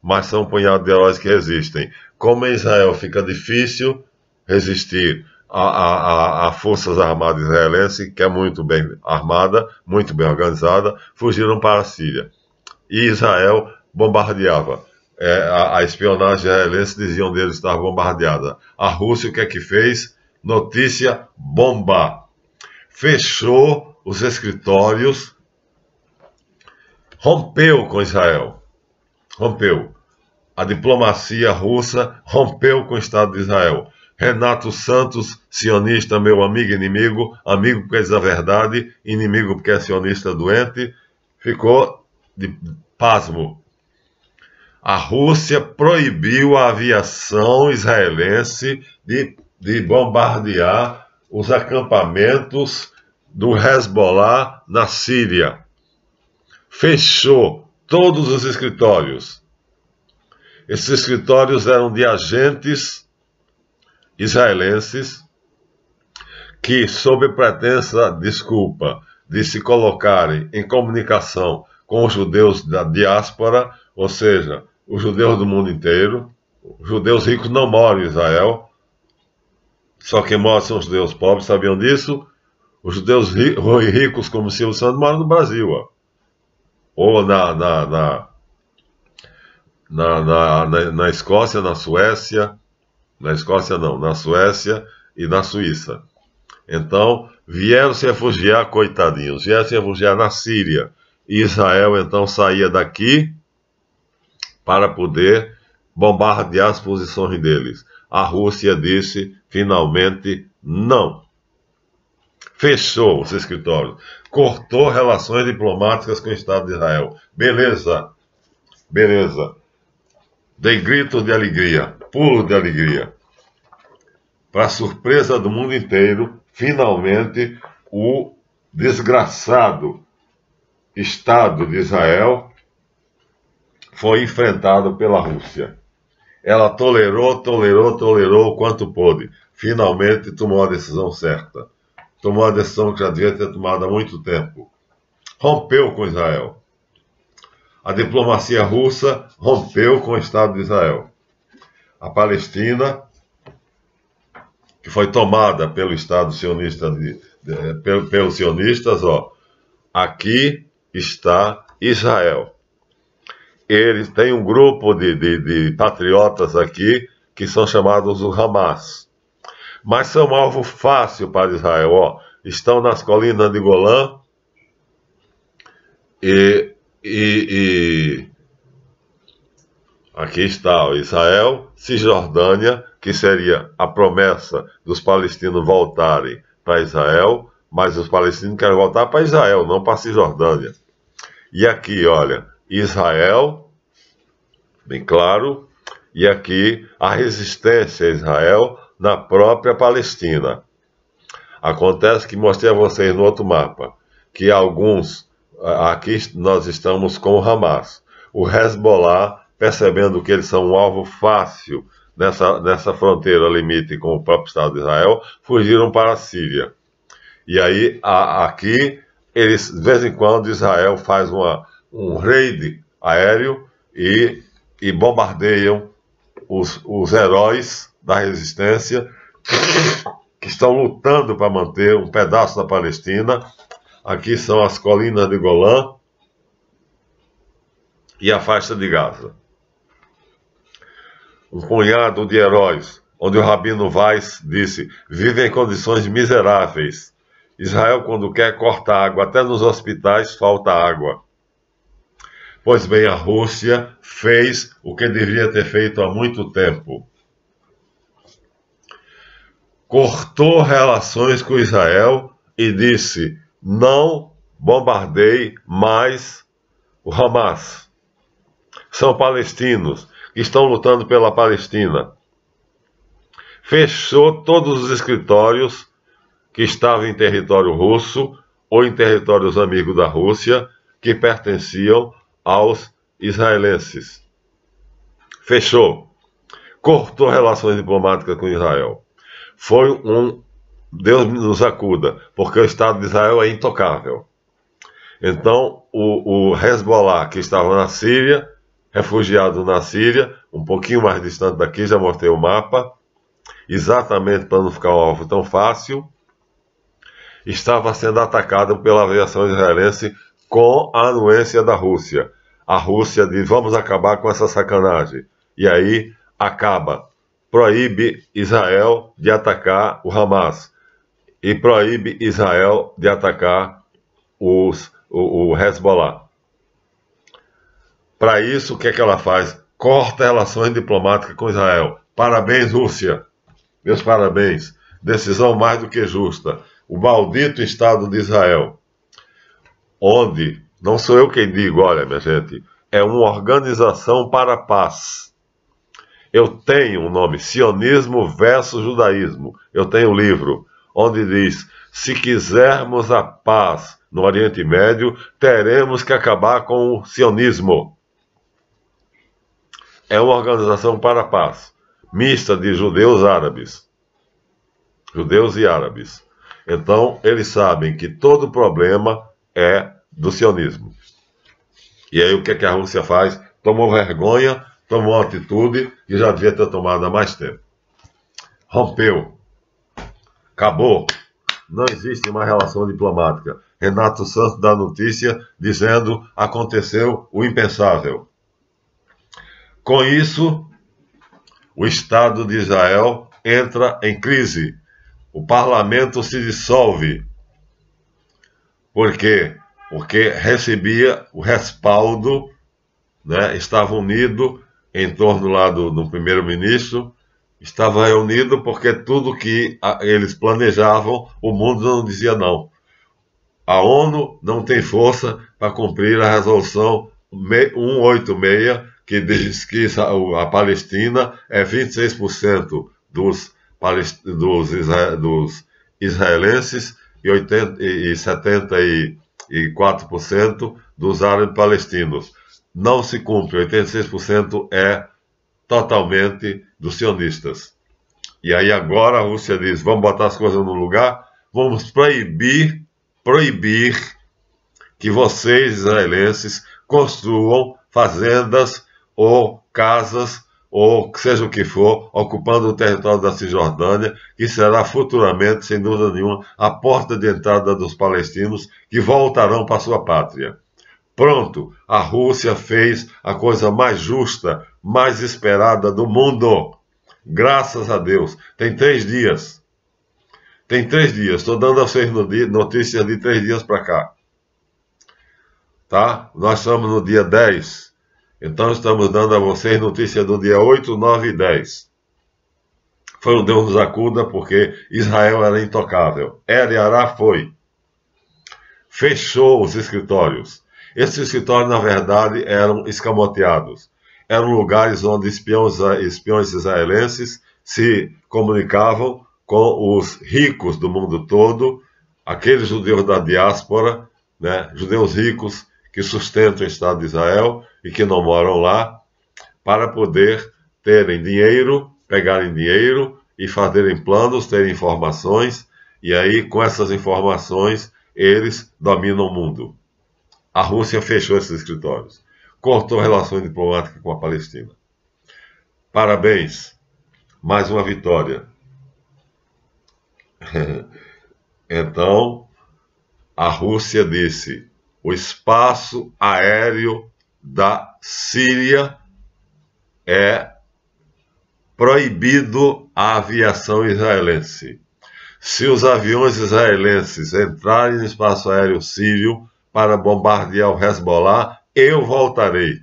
Mas são um punhado de heróis que resistem. Como em Israel fica difícil resistir a Forças Armadas israelense, que é muito bem armada, muito bem organizada, fugiram para a Síria. E Israel bombardeava. A espionagem israelense diziam deles estar bombardeada. A Rússia o que é que fez? Notícia bomba. Fechou os escritórios, rompeu com Israel. Rompeu. A diplomacia russa rompeu com o Estado de Israel. Renato Santos, sionista, meu amigo e inimigo, amigo porque diz a verdade, inimigo porque é sionista doente, ficou de pasmo. A Rússia proibiu a aviação israelense de bombardear os acampamentos do Hezbollah na Síria. Fechou todos os escritórios. Esses escritórios eram de agentes israelenses que, sob pretensa desculpa de se colocarem em comunicação com os judeus da diáspora, ou seja, os judeus do mundo inteiro, Os judeus ricos não moram em Israel, só quem mora são os judeus pobres, sabiam disso? Os judeus ricos, como o Silvio Santos, moram no Brasil, ó. Ou na Escócia, na Suécia, na Escócia não, na Suécia e na Suíça. Então, vieram se refugiar, coitadinhos, vieram se refugiar na Síria. E Israel, então, saía daqui para poder bombardear as posições deles. A Rússia disse, finalmente, não. Fechou os escritórios. Cortou relações diplomáticas com o Estado de Israel. Beleza. Beleza. Dei gritos de alegria, pulo de alegria. Para surpresa do mundo inteiro, finalmente o desgraçado Estado de Israel foi enfrentado pela Rússia. Ela tolerou o quanto pôde. Finalmente tomou a decisão certa. Tomou a decisão que já devia ter tomado há muito tempo. Rompeu com Israel. A diplomacia russa rompeu com o Estado de Israel. A Palestina, que foi tomada pelo Estado sionista, pelos sionistas, ó, aqui está Israel. Eles têm um grupo de patriotas aqui que são chamados o Hamas. Mas são alvo fácil para Israel. Ó. Estão nas colinas de Golã e aqui está ó, Israel, Cisjordânia, que seria a promessa dos palestinos voltarem para Israel, mas os palestinos querem voltar para Israel, não para Cisjordânia. E aqui, olha, Israel, bem claro, e aqui a resistência a Israel na própria Palestina. Acontece que mostrei a vocês no outro mapa, que alguns, aqui nós estamos com o Hamas. O Hezbollah, percebendo que eles são um alvo fácil nessa fronteira limite com o próprio Estado de Israel, fugiram para a Síria. E aí, aqui, eles, de vez em quando, Israel faz um raid aéreo e bombardeiam os heróis da resistência que estão lutando para manter um pedaço da Palestina. Aqui são as colinas de Golã e a faixa de Gaza. Um punhado de heróis, onde o Rabino Weiss disse, vivem em condições miseráveis. Israel, quando quer, corta água. Até nos hospitais falta água. Pois bem, a Rússia fez o que deveria ter feito há muito tempo. Cortou relações com Israel e disse, não bombardeie mais o Hamas. São palestinos que estão lutando pela Palestina. Fechou todos os escritórios que estavam em território russo ou em territórios amigos da Rússia que pertenciam aos israelenses. Fechou. Cortou relações diplomáticas com Israel. Foi Deus nos acuda, porque o Estado de Israel é intocável. Então, o Hezbollah, que estava na Síria, refugiado na Síria, um pouquinho mais distante daqui, já mostrei o mapa, exatamente para não ficar um alvo tão fácil, estava sendo atacado pela aviação israelense com a anuência da Rússia. A Rússia diz, vamos acabar com essa sacanagem. E aí, acaba. Proíbe Israel de atacar o Hamas. E proíbe Israel de atacar o Hezbollah. Para isso, o que é que ela faz? Corta relações diplomáticas com Israel. Parabéns, Rússia. Meus parabéns. Decisão mais do que justa. O maldito Estado de Israel, onde, não sou eu quem digo, olha, minha gente, é uma organização para a paz. Eu tenho um nome, Sionismo versus Judaísmo. Eu tenho um livro, onde diz, se quisermos a paz no Oriente Médio, teremos que acabar com o sionismo. É uma organização para a paz, mista de judeus árabes. Judeus e árabes. Então, eles sabem que todo problema é do sionismo. E aí, o que é que a Rússia faz? Tomou vergonha, tomou uma atitude que já devia ter tomado há mais tempo. Rompeu. Acabou. Não existe mais relação diplomática. Renato Santos dá notícia dizendo: aconteceu o impensável. Com isso, o Estado de Israel entra em crise. O parlamento se dissolve. Por quê? Porque recebia o respaldo, né? Estava unido em torno lá do primeiro-ministro, estava reunido porque tudo que eles planejavam, o mundo não dizia não. A ONU não tem força para cumprir a resolução 186, que diz que a Palestina é 26% dos israelenses e 74% dos árabes palestinos. Não se cumpre, 86% é totalmente dos sionistas. E aí agora a Rússia diz: vamos botar as coisas no lugar, vamos proibir que vocês, israelenses, construam fazendas ou casas, ou seja o que for, ocupando o território da Cisjordânia, que será futuramente, sem dúvida nenhuma, a porta de entrada dos palestinos que voltarão para sua pátria. Pronto, a Rússia fez a coisa mais justa, mais esperada do mundo. Graças a Deus. Tem 3 dias. Tem 3 dias. Estou dando a vocês notícias de 3 dias para cá. Tá? Nós estamos no dia 10. Então estamos dando a vocês notícia do dia 8, 9 e 10. Foi um Deus nos acuda, porque Israel era intocável. Era e Ará foi. Fechou os escritórios. Esses escritórios, na verdade, eram escamoteados. Eram lugares onde espiões israelenses se comunicavam com os ricos do mundo todo, aqueles judeus da diáspora, né, judeus ricos que sustentam o Estado de Israel e que não moram lá, para poder terem dinheiro, pegarem dinheiro e fazerem planos, terem informações, e aí, com essas informações, eles dominam o mundo. A Rússia fechou esses escritórios, cortou relações diplomáticas com a Palestina. Parabéns, mais uma vitória. Então, a Rússia disse: o espaço aéreo da Síria é proibido à aviação israelense. Se os aviões israelenses entrarem no espaço aéreo sírio para bombardear o Hezbollah, eu voltarei.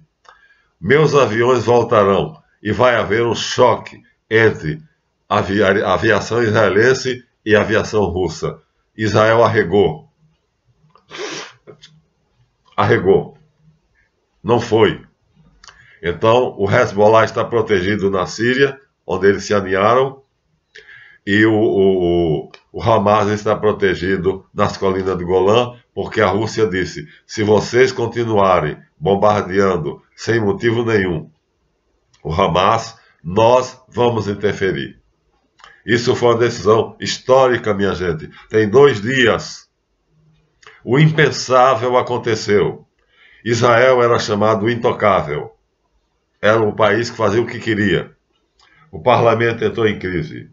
Meus aviões voltarão e vai haver um choque entre a aviação israelense e a aviação russa. Israel arregou. Arregou. Não foi. Então, o Hezbollah está protegido na Síria, onde eles se aninharam, e o Hamas está protegido nas colinas de Golã, porque a Rússia disse: se vocês continuarem bombardeando sem motivo nenhum o Hamas, nós vamos interferir. Isso foi uma decisão histórica, minha gente. Tem 2 dias. O impensável aconteceu. Israel era chamado intocável. Era um país que fazia o que queria. O parlamento entrou em crise.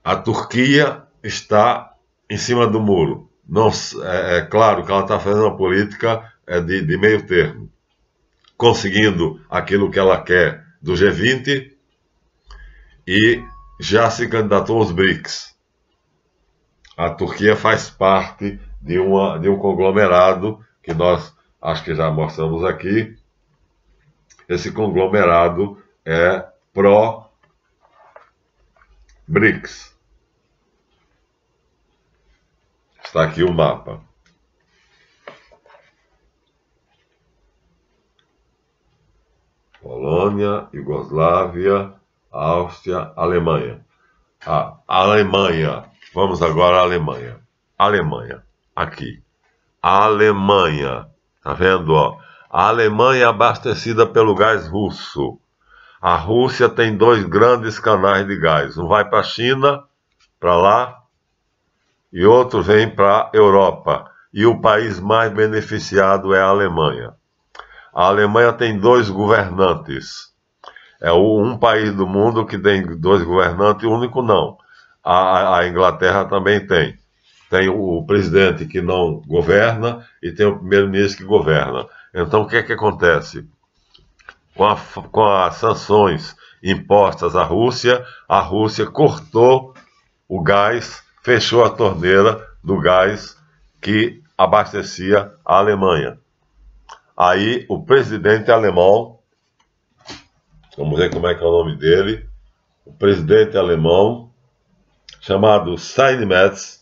A Turquia está em cima do muro. Não, é claro que ela está fazendo uma política de meio termo, conseguindo aquilo que ela quer do G20 e já se candidatou aos BRICS. A Turquia faz parte de um conglomerado que nós acho que já mostramos aqui. Esse conglomerado é pró-BRICS. Está aqui o mapa. Polônia, Iugoslávia, Áustria, Alemanha. A Alemanha. Vamos agora à Alemanha. Alemanha. Aqui. A Alemanha. Tá vendo, ó? A Alemanha é abastecida pelo gás russo. A Rússia tem 2 grandes canais de gás. Um vai para a China, para lá, e outro vem para a Europa. E o país mais beneficiado é a Alemanha. A Alemanha tem 2 governantes. É um país do mundo que tem 2 governantes, e o único não. A Inglaterra também tem. Tem o presidente que não governa e tem o primeiro-ministro que governa. Então, o que é que acontece? Com as sanções impostas à Rússia cortou o gás, fechou a torneira do gás que abastecia a Alemanha. Aí, o presidente alemão, vamos ver como é que é o nome dele, o presidente alemão, chamado Steinmetz,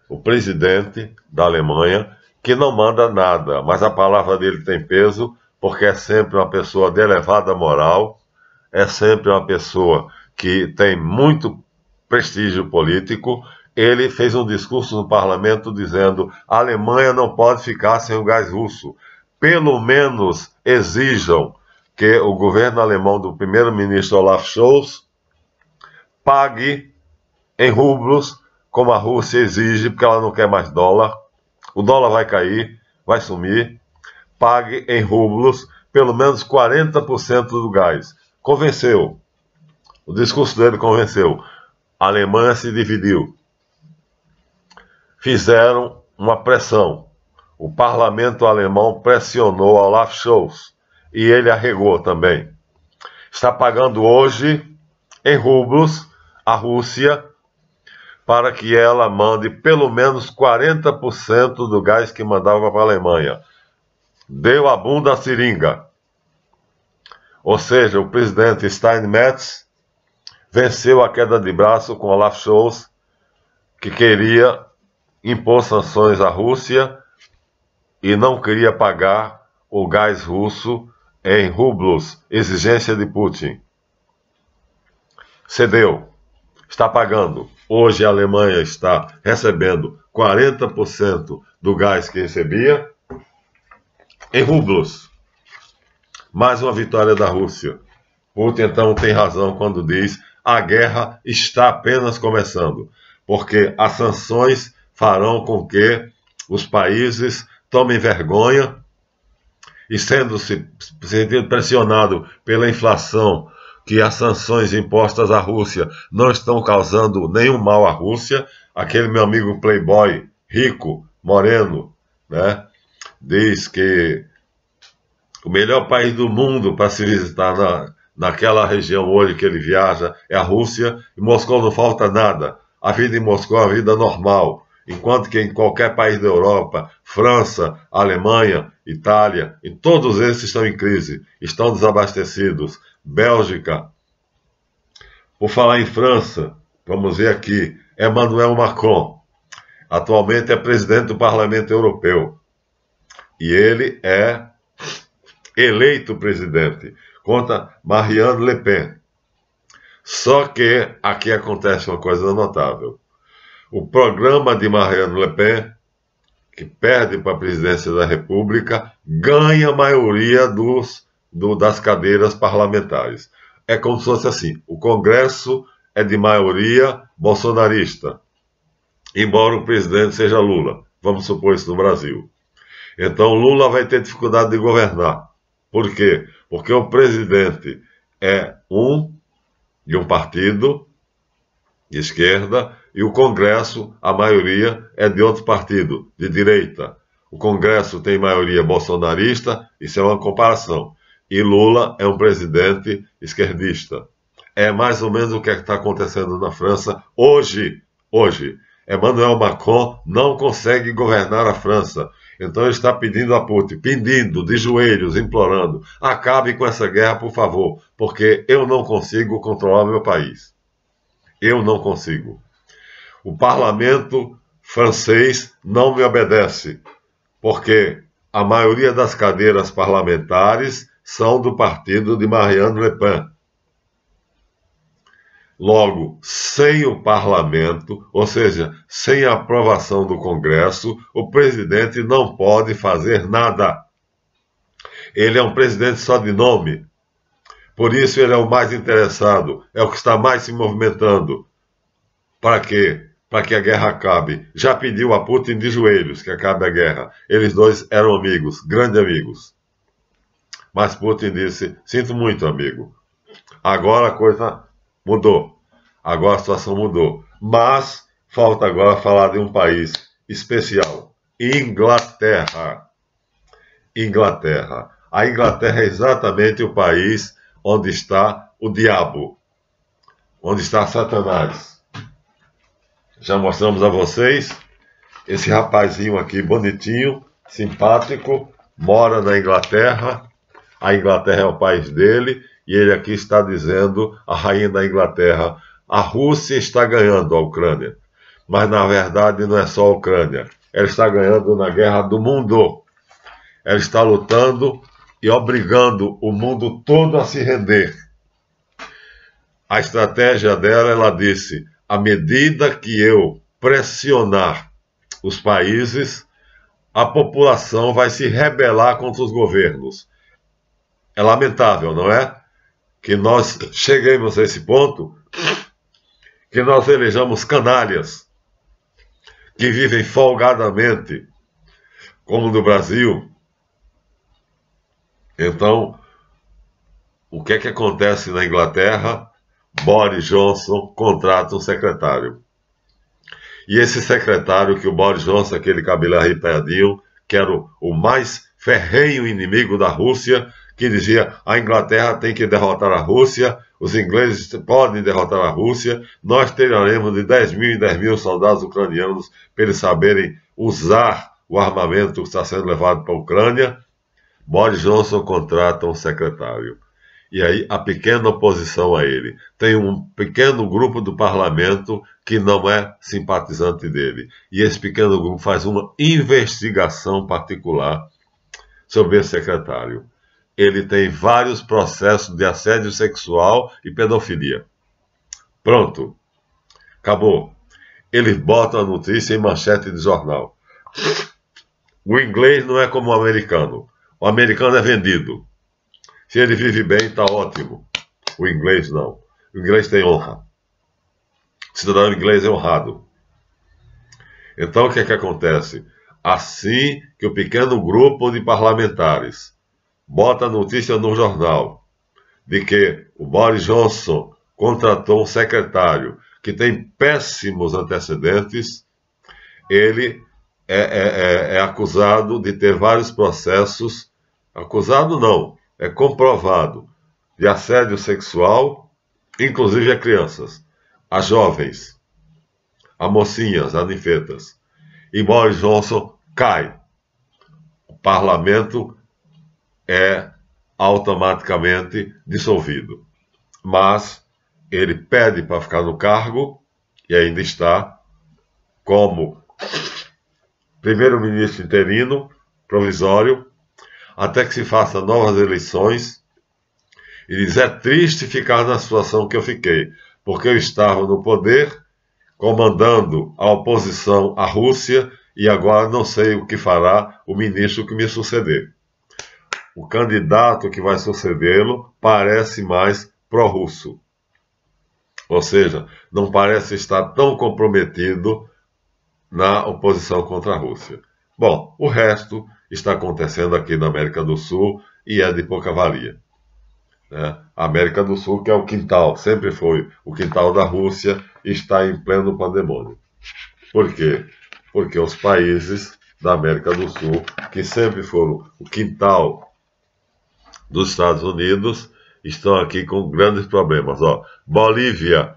o presidente da Alemanha, que não manda nada, mas a palavra dele tem peso, porque é sempre uma pessoa de elevada moral, é sempre uma pessoa que tem muito prestígio político. Ele fez um discurso no parlamento dizendo: a Alemanha não pode ficar sem o gás russo. Pelo menos exijam que o governo alemão do primeiro-ministro Olaf Scholz pague em rublos, como a Rússia exige, porque ela não quer mais dólar. O dólar vai cair, vai sumir. Pague em rublos pelo menos 40% do gás. Convenceu. O discurso dele convenceu. A Alemanha se dividiu. Fizeram uma pressão. O parlamento alemão pressionou Olaf Scholz e ele arregou também. Está pagando hoje, em rublos, a Rússia para que ela mande pelo menos 40% do gás que mandava para a Alemanha. Deu a bunda à seringa. Ou seja, o presidente Steinmetz venceu a queda de braço com Olaf Scholz, que queria impor sanções à Rússia e não queria pagar o gás russo em rublos, exigência de Putin. Cedeu, está pagando. Hoje a Alemanha está recebendo 40% do gás que recebia em rublos. Mais uma vitória da Rússia. Putin então tem razão quando diz: a guerra está apenas começando, porque as sanções farão com que os países tomem vergonha e, sendo-se pressionado pela inflação, que as sanções impostas à Rússia não estão causando nenhum mal à Rússia. Aquele meu amigo playboy, rico, moreno, né, diz que o melhor país do mundo para se visitar naquela região hoje que ele viaja é a Rússia, e Moscou não falta nada. A vida em Moscou é uma vida normal, enquanto que em qualquer país da Europa, França, Alemanha, Itália, e todos esses estão em crise, estão desabastecidos. Bélgica. Por falar em França, vamos ver aqui, Emmanuel Macron, atualmente é presidente do Parlamento Europeu, e ele é eleito presidente contra Marine Le Pen. Só que aqui acontece uma coisa notável. O programa de Marine Le Pen, que perde para a presidência da República, ganha a maioria das cadeiras parlamentares. É como se fosse assim: o Congresso é de maioria bolsonarista, embora o presidente seja Lula. Vamos supor isso no Brasil. Então Lula vai ter dificuldade de governar. Por quê? Porque o presidente é de um partido de esquerda, e o Congresso, a maioria, é de outro partido, de direita. O Congresso tem maioria bolsonarista, isso é uma comparação. E Lula é um presidente esquerdista. É mais ou menos o que está acontecendo na França hoje. Emmanuel Macron não consegue governar a França. Então ele está pedindo a Putin, pedindo de joelhos, implorando: acabe com essa guerra, por favor, porque eu não consigo controlar meu país. Eu não consigo. O parlamento francês não me obedece, porque a maioria das cadeiras parlamentares são do partido de Marine Le Pen. Logo, sem o parlamento, ou seja, sem a aprovação do Congresso, o presidente não pode fazer nada. Ele é um presidente só de nome. Por isso ele é o mais interessado, é o que está mais se movimentando. Para quê? para que a guerra acabe. Já pediu a Putin de joelhos que acabe a guerra. Eles dois eram amigos, grandes amigos. Mas Putin disse, sinto muito, amigo. Agora a coisa mudou. Agora a situação mudou. Mas falta agora falar de um país especial. Inglaterra. Inglaterra. A Inglaterra é exatamente o país onde está o diabo. Onde está Satanás. Já mostramos a vocês esse rapazinho aqui bonitinho, simpático, mora na Inglaterra. A Inglaterra é o país dele e ele aqui está dizendo, a rainha da Inglaterra, a Rússia está ganhando a Ucrânia. Mas na verdade não é só a Ucrânia, ela está ganhando na guerra do mundo. Ela está lutando e obrigando o mundo todo a se render. A estratégia dela, ela disse, à medida que eu pressionar os países, a população vai se rebelar contra os governos. É lamentável, não é? Que nós cheguemos a esse ponto, que nós elejamos canalhas, que vivem folgadamente, como no Brasil. Então, o que é que acontece na Inglaterra? Boris Johnson contrata um secretário. E esse secretário que o Boris Johnson, aquele cabelo arrepiadinho, que era o mais ferrenho inimigo da Rússia, que dizia, a Inglaterra tem que derrotar a Rússia, os ingleses podem derrotar a Rússia, nós treinaremos de 10 mil em 10 mil soldados ucranianos para eles saberem usar o armamento que está sendo levado para a Ucrânia. Boris Johnson contrata um secretário. E aí a pequena oposição a ele. Tem um pequeno grupo do parlamento que não é simpatizante dele. E esse pequeno grupo faz uma investigação particular sobre esse secretário. Ele tem vários processos de assédio sexual e pedofilia. Pronto. Acabou. Eles botam a notícia em manchete de jornal. O inglês não é como o americano. O americano é vendido. Se ele vive bem, está ótimo. O inglês não. O inglês tem honra. O cidadão inglês é honrado. Então, o que é que acontece? Assim que o pequeno grupo de parlamentares bota a notícia no jornal de que o Boris Johnson contratou um secretário que tem péssimos antecedentes, ele é acusado de ter vários processos. Acusado não. É comprovado de assédio sexual, inclusive a crianças, a jovens, a mocinhas, a ninfetas. E Boris Johnson cai. O parlamento é automaticamente dissolvido. Mas ele pede para ficar no cargo e ainda está como primeiro-ministro interino, provisório, até que se façam novas eleições, e diz, é triste ficar na situação que eu fiquei, porque eu estava no poder, comandando a oposição à Rússia, e agora não sei o que fará o ministro que me suceder. O candidato que vai sucedê-lo parece mais pró-russo. Ou seja, não parece estar tão comprometido na oposição contra a Rússia. Bom, o resto está acontecendo aqui na América do Sul e é de pouca valia. A América do Sul, que é o quintal, sempre foi o quintal da Rússia, está em pleno pandemônio. Por quê? Porque os países da América do Sul, que sempre foram o quintal dos Estados Unidos, estão aqui com grandes problemas. Bolívia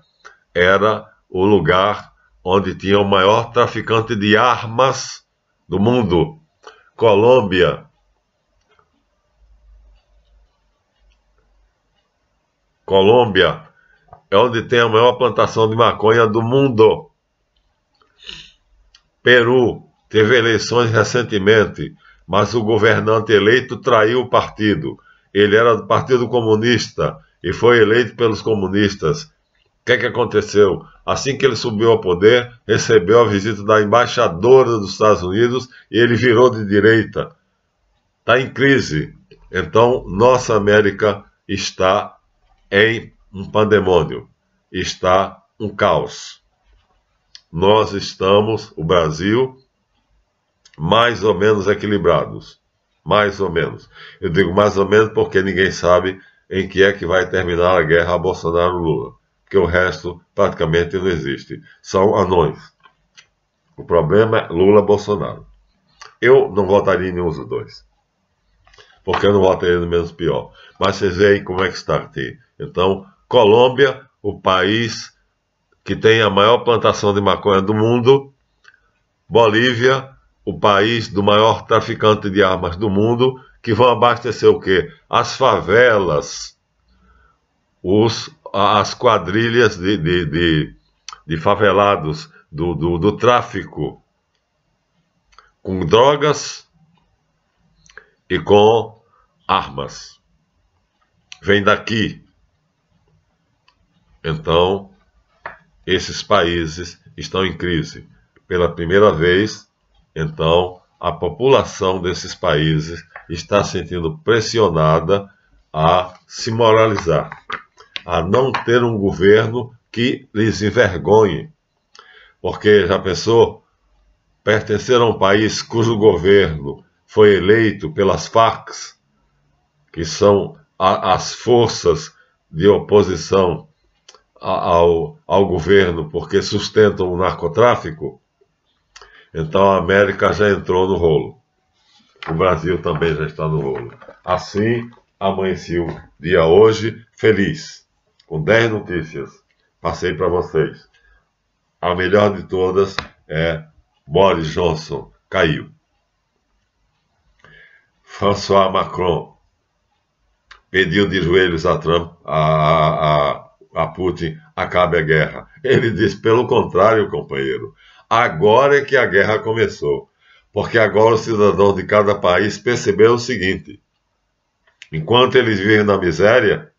era o lugar onde tinha o maior traficante de armas do mundo. Colômbia é onde tem a maior plantação de maconha do mundo. Peru teve eleições recentemente, mas o governante eleito traiu o partido. Ele era do Partido Comunista e foi eleito pelos comunistas. O que é que aconteceu? Assim que ele subiu ao poder, recebeu a visita da embaixadora dos Estados Unidos e ele virou de direita. Está em crise. Então, nossa América está em um pandemônio. Está um caos. nós estamos, o Brasil, mais ou menos equilibrados. Mais ou menos. Eu digo mais ou menos porque ninguém sabe em que é que vai terminar a guerra Bolsonaro-Lula. Porque o resto praticamente não existe. São anões. O problema é Lula-Bolsonaro. Eu não votaria em nenhum dos dois. Porque eu não votaria no menos pior. Mas vocês veem como é que está aqui. Então, Colômbia, o país que tem a maior plantação de maconha do mundo. Bolívia, o país do maior traficante de armas do mundo, que vão abastecer o quê? As favelas, as quadrilhas de favelados do tráfico com drogas e com armas. Vem daqui. Então, esses países estão em crise. Pela primeira vez, então, a população desses países está se sentindo pressionada a se moralizar, a não ter um governo que lhes envergonhe. Porque, já pensou, pertencer a um país cujo governo foi eleito pelas Farc, que são as forças de oposição ao governo, porque sustentam o narcotráfico? Então a América já entrou no rolo. O Brasil também já está no rolo. Assim, amanheci o dia hoje feliz, com 10 notícias. Passei para vocês. A melhor de todas é Boris Johnson caiu. François Macron pediu de joelhos a Trump, a Putin, acabe a guerra. Ele disse, pelo contrário, companheiro, agora é que a guerra começou. Porque agora os cidadãos de cada país perceberam o seguinte: enquanto eles vivem na miséria,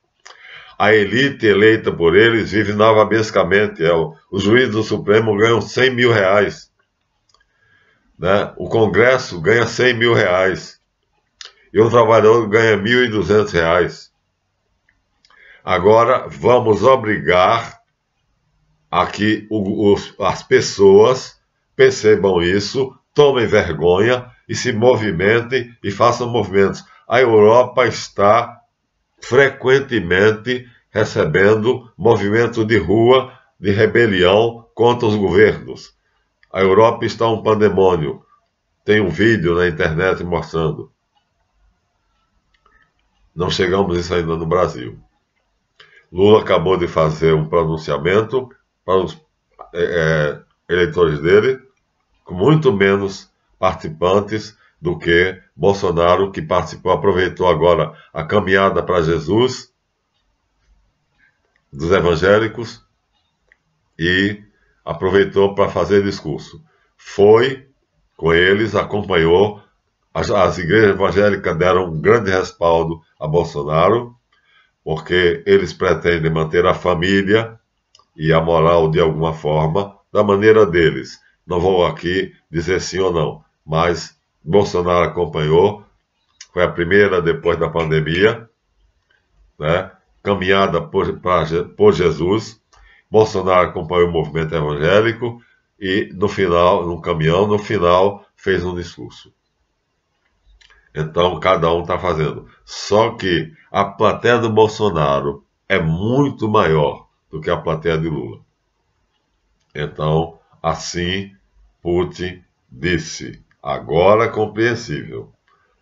a elite eleita por eles vive navabescamente. Os juízes do Supremo ganham 100 mil reais. Né? O Congresso ganha 100 mil reais. E o trabalhador ganha 1.200 reais. Agora vamos obrigar a que as pessoas percebam isso, tomem vergonha e se movimentem e façam movimentos. A Europa está frequentemente recebendo movimentos de rua, de rebelião contra os governos. A Europa está um pandemônio. Tem um vídeo na internet mostrando. Não chegamos a isso ainda no Brasil. Lula acabou de fazer um pronunciamento para os eleitores dele, com muito menos participantes do que Bolsonaro, que participou, aproveitou agora a caminhada para Jesus dos evangélicos e aproveitou para fazer discurso. Foi com eles, acompanhou, as igrejas evangélicas deram um grande respaldo a Bolsonaro, porque eles pretendem manter a família e a moral de alguma forma, da maneira deles. Não vou aqui dizer sim ou não, mas Bolsonaro acompanhou, foi a primeira depois da pandemia, né? Caminhada por Jesus. Bolsonaro acompanhou o movimento evangélico e no final, no caminhão, no final fez um discurso. Então cada um está fazendo. Só que a plateia do Bolsonaro é muito maior do que a plateia de Lula. Então, assim, Putin disse, agora compreensível,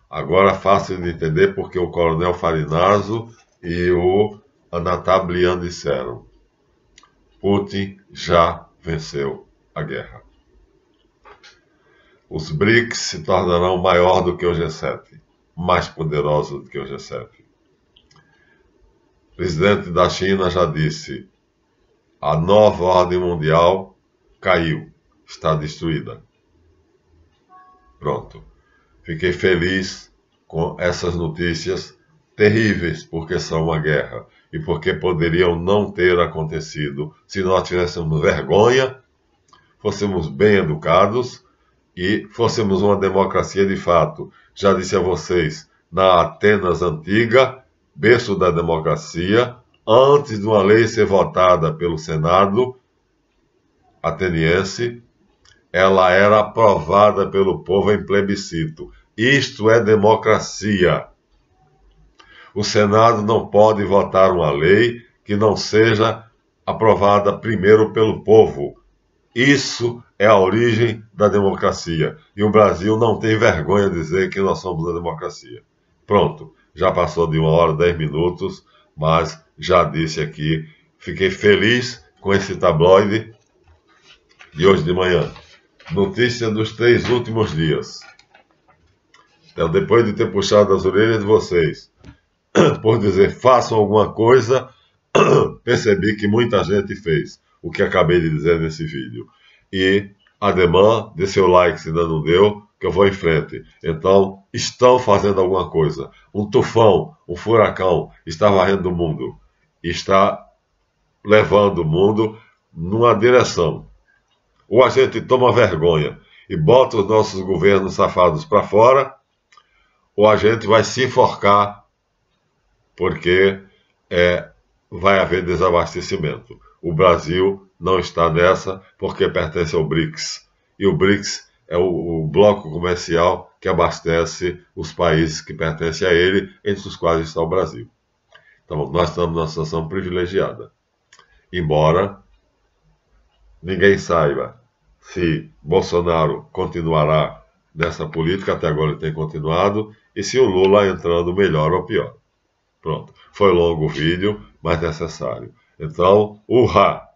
agora fácil de entender porque o coronel Farinazzo e o Anatablian disseram, Putin já venceu a guerra. Os BRICS se tornarão maior do que o G7, mais poderoso do que o G7. O presidente da China já disse, a nova ordem mundial caiu, está destruída. Pronto. Fiquei feliz com essas notícias terríveis, porque são uma guerra e porque poderiam não ter acontecido se nós tivéssemos vergonha, fôssemos bem educados e fôssemos uma democracia de fato. Já disse a vocês, na Atenas antiga, berço da democracia, antes de uma lei ser votada pelo Senado, ateniense, ela era aprovada pelo povo em plebiscito. Isto é democracia. O Senado não pode votar uma lei que não seja aprovada primeiro pelo povo. Isso é a origem da democracia. E o Brasil não tem vergonha de dizer que nós somos a democracia. Pronto, já passou de 1 hora e 10 minutos, mas já disse aqui, fiquei feliz com esse tabloide de hoje de manhã. Notícia dos 3 últimos dias. Então, depois de ter puxado as orelhas de vocês, por dizer façam alguma coisa, percebi que muita gente fez o que acabei de dizer nesse vídeo. E, ademã, dê seu like se ainda não deu, que eu vou em frente. Então, estão fazendo alguma coisa. Um tufão, um furacão está varrendo o mundo. Está levando o mundo numa direção. Ou a gente toma vergonha e bota os nossos governos safados para fora, ou a gente vai se enforcar, porque vai haver desabastecimento. O Brasil não está nessa porque pertence ao BRICS. E o BRICS é o bloco comercial que abastece os países que pertencem a ele, entre os quais está o Brasil. Então, nós estamos numa situação privilegiada. Embora ninguém saiba se Bolsonaro continuará nessa política, até agora ele tem continuado, e se o Lula entrando melhor ou pior. Pronto. Foi longo o vídeo, mas necessário. Então, urra!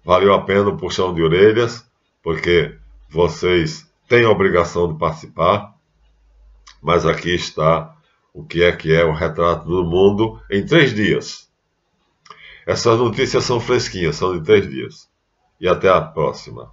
Valeu a pena o puxão de orelhas, porque vocês têm a obrigação de participar, mas aqui está o que é o retrato do mundo em 3 dias. Essas notícias são fresquinhas, são de 3 dias. E até a próxima.